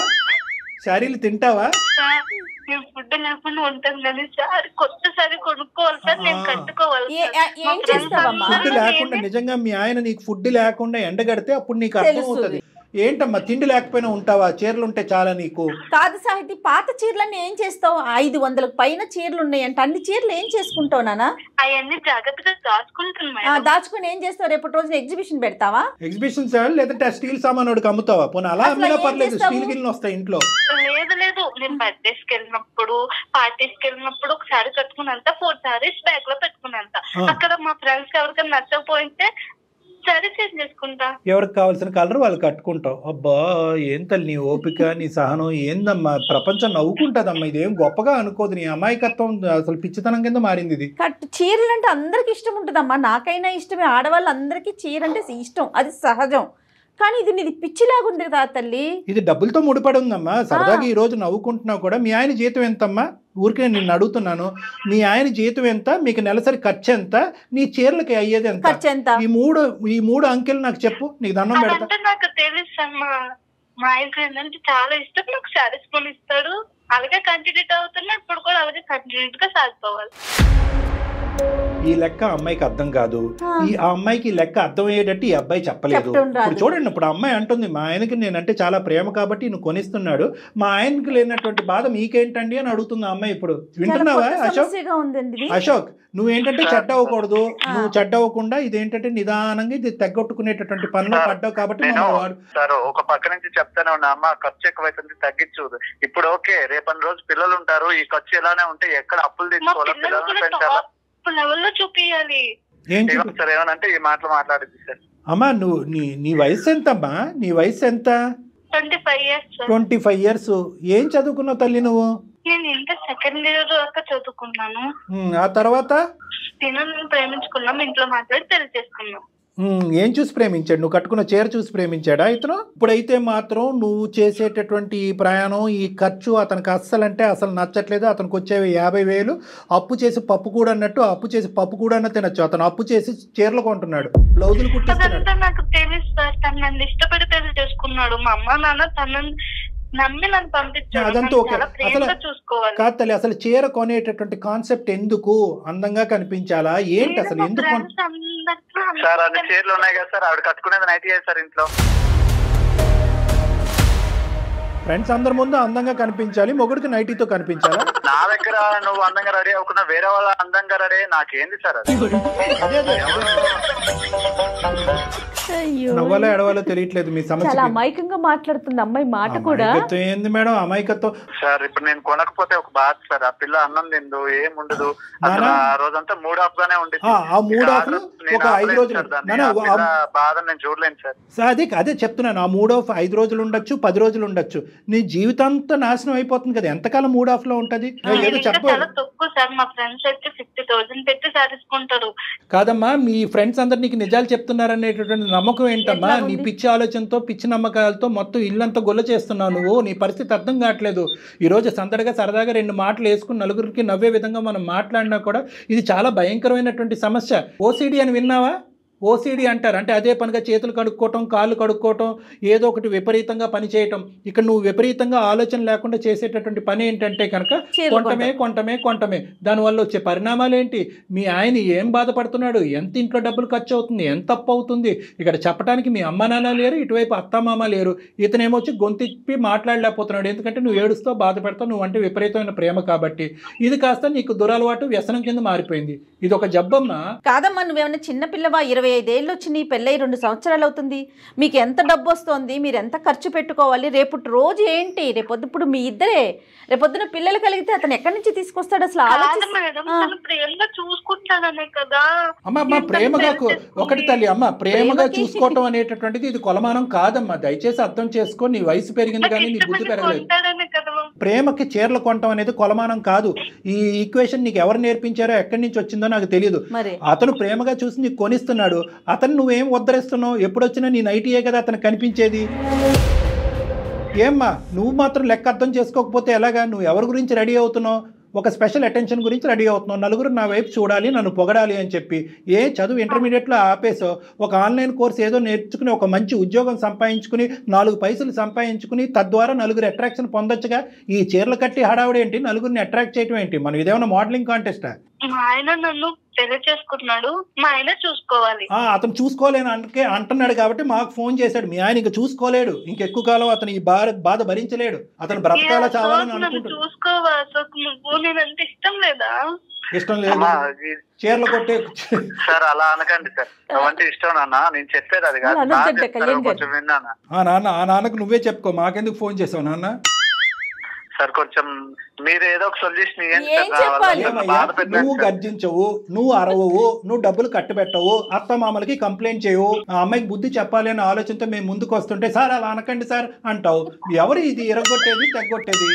శారీలు తింటావా? సార్ నేను ఫుడ్ లేకుండా ఉంటాను కానీ సార్ కొత్త సారీ కొనుక్కోవాలి సార్. నేను కట్టుకోవాలి సార్. ఏం చేస్తావమ్మా? ఫుడ్ లేకుండా నిజంగా మీ ఆయన నీకు ఫుడ్ లేకుండా ఎండగడితే అప్పుడు నీకు అర్థం అవుతుంది. ఏంటమ్మా తిండి లేకపోయినా ఉంటావా? చీరలు ఉంటే చాలా నీకు. కాదు సాహితి, పాత చీరలన్నీ ఏం చేస్తావు? 500 పైన చీరలు ఉన్నాయంట. అన్ని చీరలు ఏం చేసుకుంటావు నాన్న? అవన్నీ జాగ్రత్తగా దాచుకుంటున్నాను. దాచుకుని ఏం చేస్తావు? రేపటి రోజున ఎగ్జిబిషన్ పెడతావా? ఎగ్జిబిషన్ లేదంటే స్టీల్ సామాన్ వాడికి అమ్ముతావా? పోనీ అలా అమ్మినా పర్లేదు, స్టీల్ గిన్నెలు వస్తాయి ఇంట్లో. లేదు నేను బర్త్డేస్ కి వెళ్ళినప్పుడు పార్టీస్ కి వెళ్ళినప్పుడు ఒకసారి కట్టుకున్నంత 4 సారీస్ బ్యాగ్ లో పెట్టుకున్నంత. అక్కడ మా ఫ్రెండ్స్ ఎవరికైనా నచ్చకపోతే సరే చేంజ్ చేసుకుంటా. ఎవరికి కావాల్సిన కలర్ వాళ్ళు కట్టుకుంటావు. అబ్బా ఏం తల్లి నీ ఓపిక, నీ సహనం ఏందమ్మా? ప్రపంచం నవ్వుకుంటదమ్మా. ఇదేం గొప్పగా అనుకోదు. నీ అమాయకత్వం అసలు పిచ్చితనం కింద మారింది ఇది. చీరలు అంటే అందరికి ఇష్టం ఉంటుందమ్మా. నాకైనా ఇష్టమే. ఆడవాళ్ళందరికీ చీర అంటే ఇష్టం, అది సహజం. కానీ ఇది నీది పిచ్చిలాగుంది కదా తల్లి. ఇది డబ్బులతో ముడిపడి ఉందమ్మా. సరదాగా ఈ రోజు నవ్వుకుంటున్నావు కూడా. మీ ఆయన జీతం ఎంతమ్మా? ఊరికే నిన్ను అడుగుతున్నాను. మీ ఆయన జీతం ఎంత? మీకు నెలసరి ఖర్చు ఎంత? నీ చీరలకి అయ్యేది ఎంత? ఖర్చు ఎంత? ఈ మూడు అంకెలు నాకు చెప్పు, నీకు దండం పెడతా. అదంటే నాకు తెలుసు అమ్మా. మా ఆయనకి ఏంటంటే చాలా ఇష్టం. నాకు సారీస్ కొనిస్తాడు. అలాగే కంటిన్యూ అవుతున్నా. ఇప్పుడు కూడా అలాగే కంటిన్యూ గా సాగిపోవాలి. ఈ లెక్క అమ్మాయికి అర్థం కాదు. ఆ అమ్మాయికి లెక్క అర్థమయ్యేటట్టు ఈ అబ్బాయి చెప్పలేదు. ఇప్పుడు చూడండి, ఇప్పుడు అమ్మాయి అంటుంది మా ఆయనకి నేనంటే చాలా ప్రేమ కాబట్టి నువ్వు కొనిస్తున్నాడు, మా ఆయనకి లేనటువంటి బాధ మీకేంటండి అని అడుగుతుంది ఆ అమ్మాయి. ఇప్పుడు వింటున్నావా అశోక్? అశోక్ నువ్వేంటంటే చెడ్డ అవ్వకూడదు. నువ్వు చెడ్డ అవ్వకుండా ఇదేంటంటే నిదానంగా ఇది తగ్గొట్టుకునేటటువంటి పనిలో పడ్డావు కాబట్టి సార్ ఒక పక్క నుంచి చెప్తానే ఉన్నా, అమ్మ ఖర్చు ఎక్కువైతుంది తగ్గించు. ఇప్పుడు ఓకే, రేపటి రోజు పిల్లలు ఉంటారు, ఈ ఖర్చు ఇలానే ఉంటే ఎక్కడ అప్పులు తెచ్చుకోవాలా? పిల్లల్ని పెంచాలా? లెవెల్లో చూపియాలి. సార్ ఏమనంటే ఈ మాటలు మాట్లాడింది సార్. అమ్మా నువ్వు నీ వయసు ఎంతమ్మా? నీ వయసు ఎంత? 25 years. 25 years. ఏం చదువుకున్నావు తల్లి నువ్వు? నేను ఇంటర్ సెకండ్ ఇయర్ దాకా చదువుకున్నాను. ఆ తర్వాత నేను ప్రేమించుకున్నాం, ఇంట్లో మాట్లాడి పెళ్లి చేసుకున్నాం. ఏం చూసి ప్రేమించాడు? నువ్వు కట్టుకున్న చీర చూసి ప్రేమించాడా ఇతను? ఇప్పుడైతే మాత్రం నువ్వు చేసేటటువంటి ఈ ప్రయాణం, ఈ ఖర్చు అతనికి అస్సలు నచ్చట్లేదు. అతనికి వచ్చేవి 50,000 అప్పు చేసి పప్పు కూడా అన్నట్టు, అప్పు చేసి పప్పు కూడా అన్న తినచ్చు. అతను అప్పు చేసి చీరలు కొంటున్నాడు, బ్లౌజులు కుట్టిస్తున్నాడు. నాకు తెలుసు సార్. తను నన్ను ఇష్టపడి పెళ్లి చేసుకున్నాడు. మా అమ్మ నాన్న తనని నమ్మి నన్ను పంపించాడు. అదంతా ఓకే. కాదు తల్లి, అసలు చీర కొనేటటువంటి కాన్సెప్ట్ ఎందుకు? అందంగా కనిపించాలా ఏంటి? అసలు ఎందుకు? సార్ అన్ని చీరలు ఉన్నాయి కదా సార్, ఆవిడ కట్టుకునేది నైట్ సార్ ఇంట్లో. ఫ్రెండ్స్ అందరి ముందు అందంగా కనిపించాలి, మొగుడికి నైటీతో కనిపించాలా? నా దగ్గర నువ్వు అందంగా రెడీ అవ్వకుండా వేరే వాళ్ళ అందంగా రెడీ నాకేంది సార్ అది? నవ్వాలో ఎడవాలో తెలియట్లేదు మీ సమస్య. చాలా అమాయకంగా మాట్లాడుతుంది అమ్మాయి మాట కూడా. ఏంది మేడం అమాయకత్వం? సార్ ఇప్పుడు నేను కొనకపోతే ఒక బాధ సార్. ఆ పిల్ల అన్నం తిందు, ఏముండదు, అసలు ఆ రోజంతా మూడ్ ఆఫ్ గానే ఉండేది. ఆ మూడ్ ఆఫ్ ఒక 5 రోజులు బాధ నేను చూడలేను సార్. అదే చెప్తున్నాను. ఆ మూడ్ ఆఫ్ 5 రోజులు ఉండొచ్చు, 10 రోజులు ఉండొచ్చు. నీ జీవితంతో నాశనం అయిపోతుంది కదా. ఎంతకాలం మూడ్ ఆఫ్ లో ఉంటది? కాదమ్మా, మీ ఫ్రెండ్స్ అందరు నీకు నిజాలు చెప్తున్నారనేటటువంటి నమ్మకం ఏంటమ్మా? నీ పిచ్చి ఆలోచనతో, పిచ్చి నమ్మకాలతో మొత్తం ఇల్లంతా గొల్ల చేస్తున్నావు నువ్వు. నీ పరిస్థితి అర్థం కావట్లేదు. ఈ రోజు సందడిగా సరదాగా 2 మాటలు వేసుకుని నలుగురికి నవ్వే విధంగా మనం మాట్లాడినా కూడా ఇది చాలా భయంకరమైనటువంటి సమస్య. ఓసిడి అని విన్నావా? ఓసిడి అంటారు. అంటే అదే పనిగా చేతులు కడుక్కోవటం, కాళ్ళు కడుక్కోవటం, ఏదో ఒకటి విపరీతంగా పని చేయటం. ఇక్కడ నువ్వు విపరీతంగా ఆలోచన లేకుండా చేసేటటువంటి పని ఏంటంటే కనుక కొంటమే. దానివల్ల వచ్చే పరిణామాలు ఏంటి? మీ ఆయన ఏం బాధపడుతున్నాడు? ఎంత ఇంట్లో డబ్బులు ఖర్చు అవుతుంది? ఎంత అప్పు అవుతుంది? ఇక్కడ చెప్పడానికి మీ అమ్మ నాన్న లేరు, ఇటువైపు అత్తమామ లేరు. ఇతనేమో వచ్చి గొంతిప్పి మాట్లాడలేకపోతున్నాడు. ఎందుకంటే నువ్వు ఏడుస్తావు, బాధపడతావు. నువ్వు అంటే విపరీతమైన ప్రేమ కాబట్టి. ఇది కాస్త నీకు దురలవాటు, వ్యసనం కింద మారిపోయింది. ఇది ఒక జబ్బమ్మా. కాదమ్మా, నువ్వేమన్నా చిన్నపిల్లవా? 20 25 ఏళ్ళు వచ్చినాయి, పెళ్ళై 2 సంవత్సరాలు అవుతుంది, మీకు ఎంత డబ్బు వస్తుంది, మీరు ఎంత ఖర్చు పెట్టుకోవాలి, రేపు రోజు ఏంటి, రేపొద్దు మీ ఇద్దరే రేపొద్దున పిల్లలు కలిగితే అతను ఎక్కడి నుంచి తీసుకొస్తాడు అసలు చూసుకుంటాననే కదా అమ్మ. ప్రేమగా ఒకటి తల్లి అమ్మ, ప్రేమగా చూసుకోవటం అనేటటువంటిది ఇది కొలమానం కాదమ్మా. దయచేసి అర్థం చేసుకో. నీ వయసు పెరిగింది కానీ నీ బుద్ధి పెరగలేదు. ప్రేమకి చీరలు కొనటం అనేది కొలమానం కాదు. ఈ ఈక్వేషన్ నీకు ఎవరు నేర్పించారో ఎక్కడి నుంచి వచ్చిందో నాకు తెలియదు. అతను ప్రేమగా చూసి నీకు కొనిస్తున్నాడు, అతను నువ్వేం ఉద్ధరిస్తున్నావు? ఎప్పుడొచ్చినా నీ నైటీయే కదా అతను కనిపించేది. ఏమ్మా నువ్వు మాత్రం లెక్క అర్థం చేసుకోకపోతే ఎలాగా? నువ్వు ఎవరి గురించి రెడీ అవుతున్నావు? ఒక స్పెషల్ అటెన్షన్ గురించి రెడీ అవుతున్నావు. నలుగురు నా వైపు చూడాలి, నన్ను పొగడాలి అని చెప్పి చదువు ఇంటర్మీడియట్లో ఆపేసో ఒక ఆన్లైన్ కోర్స్ ఏదో నేర్చుకుని ఒక మంచి ఉద్యోగం సంపాదించుకుని 4 పైసలు సంపాదించుకుని తద్వారా నలుగురు అట్రాక్షన్ పొందొచ్చుగా. ఈ చీరలు కట్టి హడావుడు ఏంటి? నలుగురిని అట్రాక్ట్ చేయడం ఏంటి? మనం ఇదేమన్నా మోడలింగ్ కాంటెస్టా? మా ఆయన నన్ను పెళ్లి చేసుకుంటున్నాడు, మా ఆయన చూసుకోవాలి. అతను చూసుకోలేను అంటున్నాడు కాబట్టి మాకు ఫోన్ చేశాడు. మీ ఆయన ఇంకా చూసుకోలేడు, ఇంకెక్కువ కాలం అతను ఈ బాధ భరించలేడు. అతను బ్రతకాల చావాలని అనుకుంటున్నాడు. ఇష్టం లేదా? ఇష్టం లేదు, చీరలు కొట్టే సార్ అలా అనకండి సార్. అవంటే ఇష్టం నాన్న, నేను చెప్పేది అది కాదు. విన్నానా నాన్న? ఆ నాన్నకు నువ్వే చెప్పుకో, మాకెందుకు ఫోన్ చేసావు నాన్న? సార్ కొంచెం మీరు ఏదో ఒక సొల్యూషన్ నువ్వు గర్జించవు, నువ్వు అరవవు, నువ్వు డబ్బులు కట్టబెట్టవు, అత్త మామలకి కంప్లైంట్ చేయవు, ఆ అమ్మాయికి బుద్ధి చెప్పాలి అనే ఆలోచనతో మేము ముందుకు వస్తుంటే సార్ అలా అనకండి సార్ అంటావు. ఎవరు ఇది ఇరగొట్టేది తెగొట్టేది?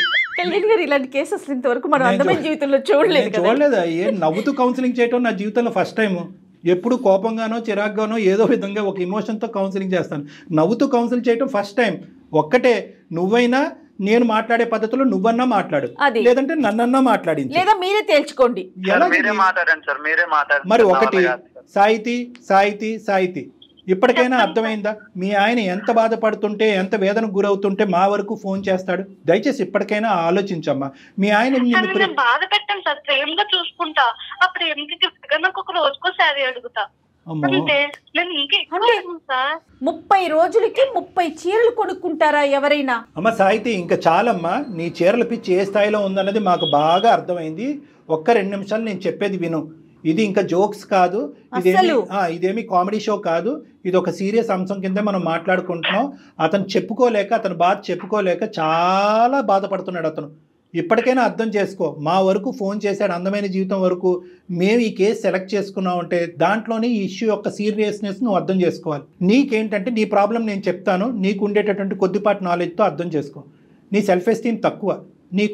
ఇలాంటి కేసెస్ ఇంతవరకు మనం అందమైన జీవితంలో చూడలేదు. నవ్వుతూ కౌన్సిలింగ్ చేయటం నా జీవితంలో ఫస్ట్ టైం. ఎప్పుడు కోపంగానో చిరాగ్గానో ఏదో విధంగా ఒక ఇమోషన్తో కౌన్సిలింగ్ చేస్తాను. నవ్వుతూ కౌన్సిలింగ్ చేయటం ఫస్ట్ టైం. ఒక్కటే, నువ్వైనా నేను మాట్లాడే పద్ధతిలో నువ్వన్నా మాట్లాడు, లేదంటే నన్నన్నా మాట్లాడింది, లేదా మీరే తేల్చుకోండి. మరి ఒకటి సాహితీ సాహితీ సాహితీ ఇప్పటికైనా అర్థమైందా? మీ ఆయన ఎంత బాధపడుతుంటే ఎంత వేదనకు గురవుతుంటే మా వరకు ఫోన్ చేస్తాడు? దయచేసి ఇప్పటికైనా ఆలోచించమ్మా. మీ ఆయన బాధ పెట్టండి సార్, ప్రేమగా చూసుకుంటా. ఆ ప్రేమకి నాకు ఒక రోజుకో శారీ అడుగుతా. 30 రోజులకి 30 చీరలు కొనుక్కుంటారా ఎవరైనా? అమ్మ సాహితీ, ఇంకా చాలమ్మా. నీ చీరల పిచ్చి ఏ స్థాయిలో ఉందన్నది మాకు బాగా అర్థమైంది. ఒక్క 2 నిమిషాలు నేను చెప్పేది విను. ఇది ఇంకా జోక్స్ కాదు, ఇదేమి కామెడీ షో కాదు. ఇది ఒక సీరియస్ అంశం కింద మనం మాట్లాడుకుంటున్నాం. అతను చెప్పుకోలేక, అతను బాధ చెప్పుకోలేక చాలా బాధపడుతున్నాడు అతను. ఇప్పటికైనా అర్థం చేసుకో. మా వరకు ఫోన్ చేశాడు, అందమైన జీవితం వరకు. మేము ఈ కేసు సెలెక్ట్ చేసుకున్నాం అంటే దాంట్లోనే ఈ ఇష్యూ యొక్క సీరియస్నెస్ నువ్వు అర్థం చేసుకోవాలి. నీకేంటంటే నీ ప్రాబ్లం నేను చెప్తాను, నీకు ఉండేటటువంటి కొద్దిపాటి నాలెడ్జ్తో అర్థం చేసుకో. నీ సెల్ఫ్ ఎస్టీమ్ తక్కువ, నీ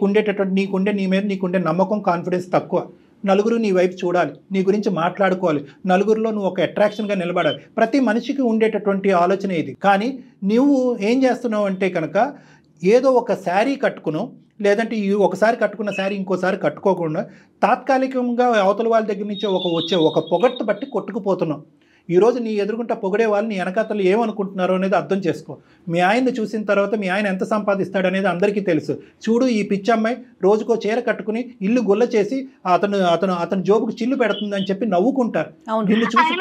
మీద నీకుండే నమ్మకం, కాన్ఫిడెన్స్ తక్కువ. నలుగురు నీ వైపు చూడాలి, నీ గురించి మాట్లాడుకోవాలి, నలుగురిలో నువ్వు ఒక అట్రాక్షన్గా నిలబడాలి. ప్రతి మనిషికి ఉండేటటువంటి ఆలోచన ఇది. కానీ నువ్వు ఏం చేస్తున్నావు అంటే కనుక ఏదో ఒక శారీ కట్టుకును, లేదంటే ఒకసారి కట్టుకున్న శారీ ఇంకోసారి కట్టుకోకుండా తాత్కాలికంగా అవతల వాళ్ళ దగ్గర నుంచి వచ్చే ఒక పొగట్టు బట్టి కొట్టుకుపోతున్నావు. ఈరోజు నీ ఎదురుకుంటా పొగడే వాళ్ళు నీ వెనకాతలు ఏమనుకుంటున్నారో అనేది అర్థం చేసుకో. మీ ఆయన్ని చూసిన తర్వాత మీ ఆయన ఎంత సంపాదిస్తాడు అనేది అందరికీ తెలుసు. చూడు, ఈ పిచ్చి అమ్మాయి రోజుకో చీర కట్టుకుని ఇల్లు గుల్ల చేసి అతను జోబుకు చిల్లు పెడుతుందని చెప్పి నవ్వుకుంటారు. నిన్ను చూసి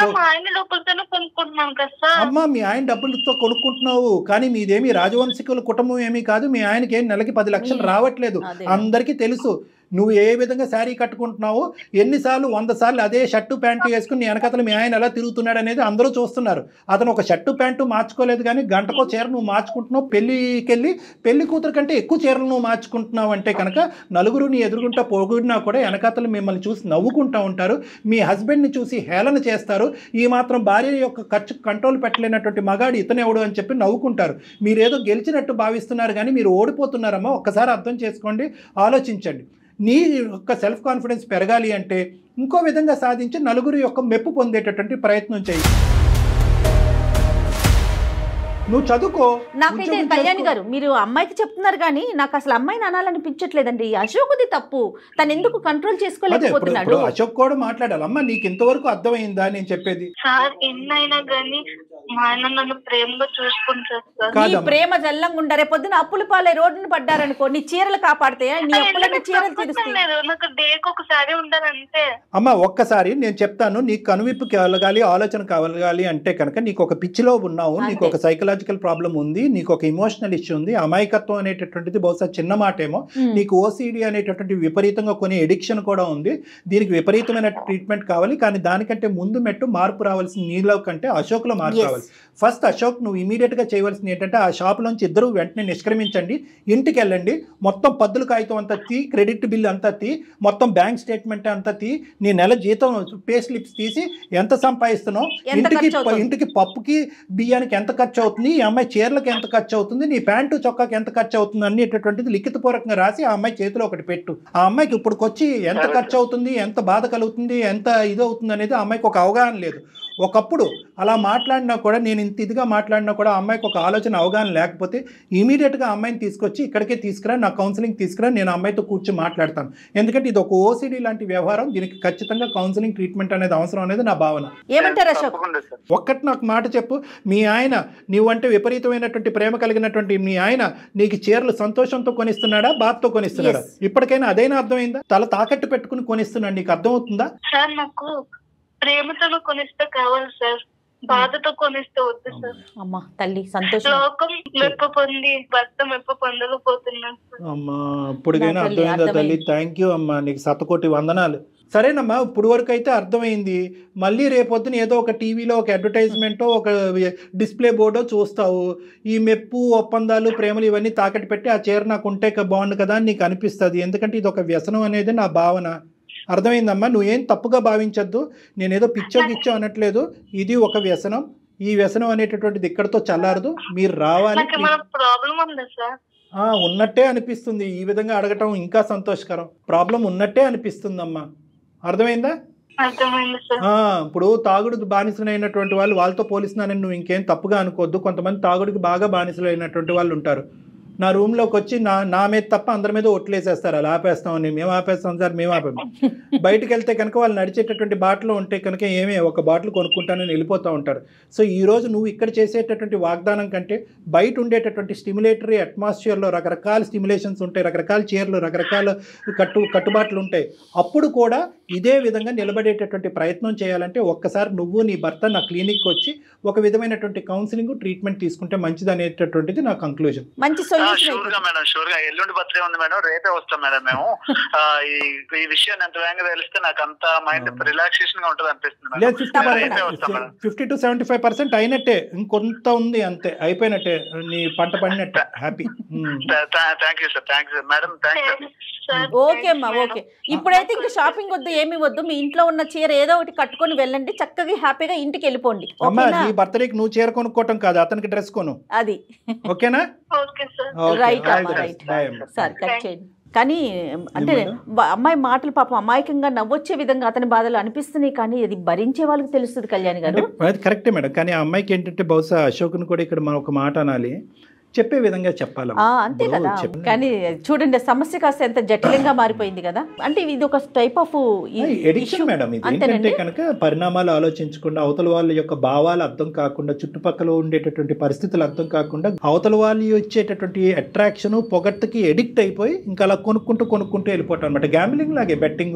అమ్మా మీ ఆయన డబ్బులతో కొనుక్కుంటున్నావు, కానీ మీదేమి రాజవంశికుల కుటుంబం ఏమీ కాదు. మీ ఆయనకి ఏం నెలకి 10 లక్షలు రావట్లేదు, అందరికీ తెలుసు. నువ్వు ఏ విధంగా శారీ కట్టుకుంటున్నావో, ఎన్నిసార్లు 100 సార్లు అదే షర్టు ప్యాంటు వేసుకుని నీ వెనకతలు మీ ఆయన ఎలా తిరుగుతున్నాడు అనేది అందరూ చూస్తున్నారు. అతను ఒక షర్టు ప్యాంటు మార్చుకోలేదు, కానీ గంటకో చీర నువ్వు మార్చుకుంటున్నావు. పెళ్ళికెళ్ళి పెళ్లి కూతురు కంటే ఎక్కువ చీరలు నువ్వు మార్చుకుంటున్నావు అంటే కనుక నలుగురు నీ ఎదురుగుంటా పొగిడినా కూడా వెనకతలు మిమ్మల్ని చూసి నవ్వుకుంటూ ఉంటారు. మీ హస్బెండ్ని చూసి హేళన చేస్తారు. ఈ మాత్రం భార్య యొక్క ఖర్చు కంట్రోల్ పెట్టలేనటువంటి మగాడు ఇతనెవడు అని చెప్పి నవ్వుకుంటారు. మీరేదో గెలిచినట్టు భావిస్తున్నారు, కానీ మీరు ఓడిపోతున్నారమ్మా. ఒక్కసారి అర్థం చేసుకోండి, ఆలోచించండి. నీ యొక్క సెల్ఫ్ కాన్ఫిడెన్స్ పెరగాలి అంటే ఇంకో విధంగా సాధించి నలుగురు యొక్క మెప్పు పొందేటటువంటి ప్రయత్నం చేయి. నువ్వు చదువుకో. నాకైతే కళ్యాణి గారు మీరు అమ్మాయికి చెప్తున్నారు, కానీ నాకు అసలు అమ్మాయిని అనాలనిపించట్లేదండి. అశోక్ది తప్పు, తను ఎందుకు కంట్రోల్ చేసుకోలేకపోతున్నాడు. అశోక్ కూడా మాట్లాడాలి. అమ్మ నీకు ఇంతవరకు అర్థమైందా నేను చెప్పేది? సార్ ఎన్నైనా కానీ మా ఆయన నన్ను ప్రేమగా చూసుకుంటారు. ప్రేమ జల్లంగా ఉండారే, పొద్దున అప్పుల పాలై రోడ్డును పడ్డారనుకో, నీ చీరలు కాపాడతాయా? నీ అప్పులన్నీ చీరలు తీరుస్తాయి. నాకు డేకి ఒకసారి ఉండాలంటే అమ్మ ఒక్కసారి నేను చెప్తాను. నీకు కనువిప్పు కలగాలి, ఆలోచన కలగాలి అంటే కనుక నీకు ఒక పిచ్చిలో ఉన్నావు, నీకు ఒక సైకలాజికల్ సైకలాజికల్ ప్రాబ్లం ఉంది, నీకు ఒక ఇమోషనల్ ఇష్యూ ఉంది, అమాయకత్వం అనేటటువంటిది బహుశా చిన్న మాటేమో, నీకు ఓసిడి అనేటటువంటి విపరీతంగా కొన్ని ఎడిక్షన్ కూడా ఉంది, దీనికి విపరీతమైన ట్రీట్మెంట్ కావాలి, కానీ దానికంటే ముందు మెట్టు మార్పు రావాల్సిన నీలో కంటే అశోక్లో మార్పు రావాలి. ఫస్ట్ అశోక్ నువ్వు ఇమీడియట్గా చేయవలసింది ఏంటంటే ఆ షాప్లోంచి ఇద్దరు వెంటనే నిష్క్రమించండి, ఇంటికి వెళ్ళండి, మొత్తం పద్దుల కాగితం అంతా తీ, క్రెడిట్ బిల్ అంతా తీ, మొత్తం బ్యాంక్ స్టేట్మెంట్ అంతా తీ, నీ నెల జీతం పే స్లిప్స్ తీసి ఎంత సంపాదిస్తున్నావు, ఇంటికి పప్పుకి బియ్యానికి ఎంత ఖర్చు అవుతుంది, ఈ అమ్మాయి చీరలకు ఎంత ఖర్చు అవుతుంది, నీ ప్యాంటు చొక్కాకి ఎంత ఖర్చు అవుతుంది అనేటటువంటిది లిఖితపూర్వకంగా రాసి ఆ అమ్మాయి చేతిలో ఒకటి పెట్టు. ఆ అమ్మాయికి ఇప్పుడుకొచ్చి ఎంత ఖర్చు అవుతుంది, ఎంత బాధ కలుగుతుంది, ఎంత ఇది అవుతుంది అనేది ఆ అమ్మాయికి ఒక అవగాహన లేదు. ఒకప్పుడు అలా మాట్లాడినా కూడా, నేను ఇంత ఇదిగా మాట్లాడినా కూడా ఆ అమ్మాయికి ఒక ఆలోచన అవగాహన లేకపోతే ఇమీడియట్గా ఆ అమ్మాయిని తీసుకొచ్చి ఇక్కడికే తీసుకురా, నా కౌన్సిలింగ్ తీసుకురా, నేను అమ్మాయితో కూర్చొని మాట్లాడతాను. ఎందుకంటే ఇది ఒక ఓసిడి లాంటి వ్యవహారం, దీనికి ఖచ్చితంగా కౌన్సిలింగ్ ట్రీట్మెంట్ అనేది అవసరం అనేది నా భావన. ఏమంటారు అశోక్? ఒక్కటి నాకు మాట చెప్పు, మీ ఆయన నీవంటే విపరీతమైనటువంటి ప్రేమ కలిగినటువంటి మీ ఆయన నీకు చీరలు సంతోషంతో కొనిస్తున్నాడా, బాధతో కొనిస్తున్నాడా? ఇప్పటికైనా అదైనా అర్థమైందా? తల తాకట్టు పెట్టుకుని కొనిస్తున్నాడు, నీకు అర్థమవుతుందా? సార్ నాకు ప్రేమతో కొనిస్తే కావాలి సార్, బాధతో కొనిస్తే వద్దు సార్. అమ్మా తల్లి సంతోషం. లోకం మెప్పు పొంది భర్త మెప్పు పొందలేకపోతున్నాను. అమ్మా ఇప్పుడుకైనా అర్థమైందా తల్లి? థ్యాంక్ యూ అమ్మా, నీకు శతకోటి వందనాలు. సరేనమ్మా, ఇప్పుడు వరకు అయితే అర్థమైంది. మళ్ళీ రేపొద్దున ఏదో ఒక టీవీలో ఒక అడ్వర్టైజ్మెంటో ఒక డిస్ప్లే బోర్డో చూస్తావు, ఈ మెప్పు ఒప్పందాలు ప్రేమలు ఇవన్నీ తాకట్టు పెట్టి ఆ చీర నాకు ఉంటే బాగుండు కదా అని నీకు అనిపిస్తుంది. ఎందుకంటే ఇది ఒక వ్యసనం అనేది నా భావన. అర్థమైందమ్మా, నువ్వేం తప్పుగా భావించద్దు, నేనేదో పిచ్చో గిచ్చో అనట్లేదు, ఇది ఒక వ్యసనం. ఈ వ్యసనం అనేటటువంటిది ఇక్కడతో చల్లారదు, మీరు రావాలి. ఉన్నట్టే అనిపిస్తుంది, ఈ విధంగా అడగటం ఇంకా సంతోషకరం. ప్రాబ్లం ఉన్నట్టే అనిపిస్తుందమ్మా, అర్థమైందా? ఇప్పుడు తాగుడు బానిసలైనటువంటి వాళ్ళు, వాళ్ళతో పోలిస్తున్నానని నువ్వు ఇంకేం తప్పుగా అనుకోవద్దు. కొంతమంది తాగుడికి బాగా బానిసలైనటువంటి వాళ్ళు ఉంటారు. నా రూమ్లోకి వచ్చి నా మీద తప్ప అందరి మీద ఒట్లేసేస్తారు, అలా ఆపేస్తామని. మేము ఆపేస్తాం సార్, మేము ఆపాము. బయటకు వెళ్తే కనుక వాళ్ళు నడిచేటటువంటి బాటలు ఉంటే కనుక ఒక బాటిల్ కొనుక్కుంటానని వెళ్ళిపోతూ ఉంటారు. సో ఈరోజు నువ్వు ఇక్కడ చేసేటటువంటి వాగ్దానం కంటే బయట ఉండేటటువంటి స్టిమ్యులేటరీ అట్మాస్ఫియర్లో రకరకాల స్టిమ్యులేషన్స్ ఉంటాయి, రకరకాల చీరలు, రకరకాల కట్టుబాట్లు ఉంటాయి. అప్పుడు కూడా ఇదే విధంగా నిలబడేటటువంటి ప్రయత్నం చేయాలంటే ఒక్కసారి నువ్వు నీ భర్త నా క్లినిక్కి వచ్చి ఒక విధమైనటువంటి కౌన్సిలింగ్ ట్రీట్మెంట్ తీసుకుంటే మంచిది అనేటటువంటిది నా కంక్లూజన్. మంచి మేడం, షూర్ గా ఎల్లుండి బర్త్డే ఉంది మేడం, రేపే వస్తాం మేడం. మేము ఈ విషయాన్ని ఎంత వేగంగా తెలిస్తే నాకు అంత మైండ్ రిలాక్సేషన్ గా ఉంటుంది అనిపిస్తుంది. 50 to 75% అయినట్టే, ఇంకొంత ఉంది అంతే, అయిపోయినట్టే, నీ పంట పడినట్టే. Happy. Thank you sir, thank you madam, thank you. Okay అమ్మా, ఓకే. ఇప్పుడైతే ఇంకా షాపింగ్ వద్దు, ఏమి వద్దు, మీ ఇంట్లో ఉన్న చీర ఏదో ఒకటి కట్టుకొని వెళ్ళండి, చక్కగా హ్యాపీగా ఇంటికి వెళ్ళిపోండి. నీ బర్త్డేకి నువ్వు చీర కొనుక్కోవటం కాదు, అతనికి డ్రెస్ కొను, అది ఓకేనా? రైట్ రైట్ సార్, కట్ చేయండి. కానీ అంటే అమ్మాయి మాటలు పాపం అమాయకంగా నవ్వొచ్చే విధంగా అతని బాధలు అనిపిస్తున్నాయి, కానీ అది భరించే వాళ్ళకి తెలుస్తుంది కళ్యాణి గారు. అది కరెక్టే మేడం, కానీ ఆ అమ్మాయికి ఏంటంటే బహుశా అశోక్ని కూడా ఇక్కడ మనం ఒక మాట అనాలి, చెప్పే విధంగా చెప్పాలి అంతే కదా. కానీ చూడండి సమస్య కాస్త ఎంత జటిలంగా మారిపోయింది కదా. అంటే ఇది ఒక టైప్ ఆఫ్ ఎడిక్షన్ మేడం. ఇది ఏంటంటే కనుక పరిణామాలు ఆలోచించకుండా, అవతల వాళ్ళ యొక్క భావాలు అర్థం కాకుండా, చుట్టుపక్కల ఉండేటటువంటి పరిస్థితులు అర్థం కాకుండా, అవతల వాళ్ళు ఇచ్చేటటువంటి అట్రాక్షన్ పొగట్టుకి ఎడిక్ట్ అయిపోయి ఇంకా అలా కొనుక్కుంటూ వెళ్ళిపోవటం అనమాట. గ్యాంబ్లింగ్ లాగే, బెట్టింగ్,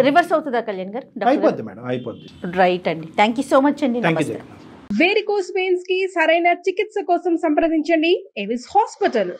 రివర్స్ అవుతుందా కళ్యాణ్ గారు? అయిపోద్ది మేడం, అయిపోద్ది. రైట్ అండి, థ్యాంక్ యూ సో మచ్ అండి. వేరికోస్ వెయిన్స్ కి సరైన చికిత్స కోసం సంప్రదించండి ఎవిస్ హాస్పిటల్.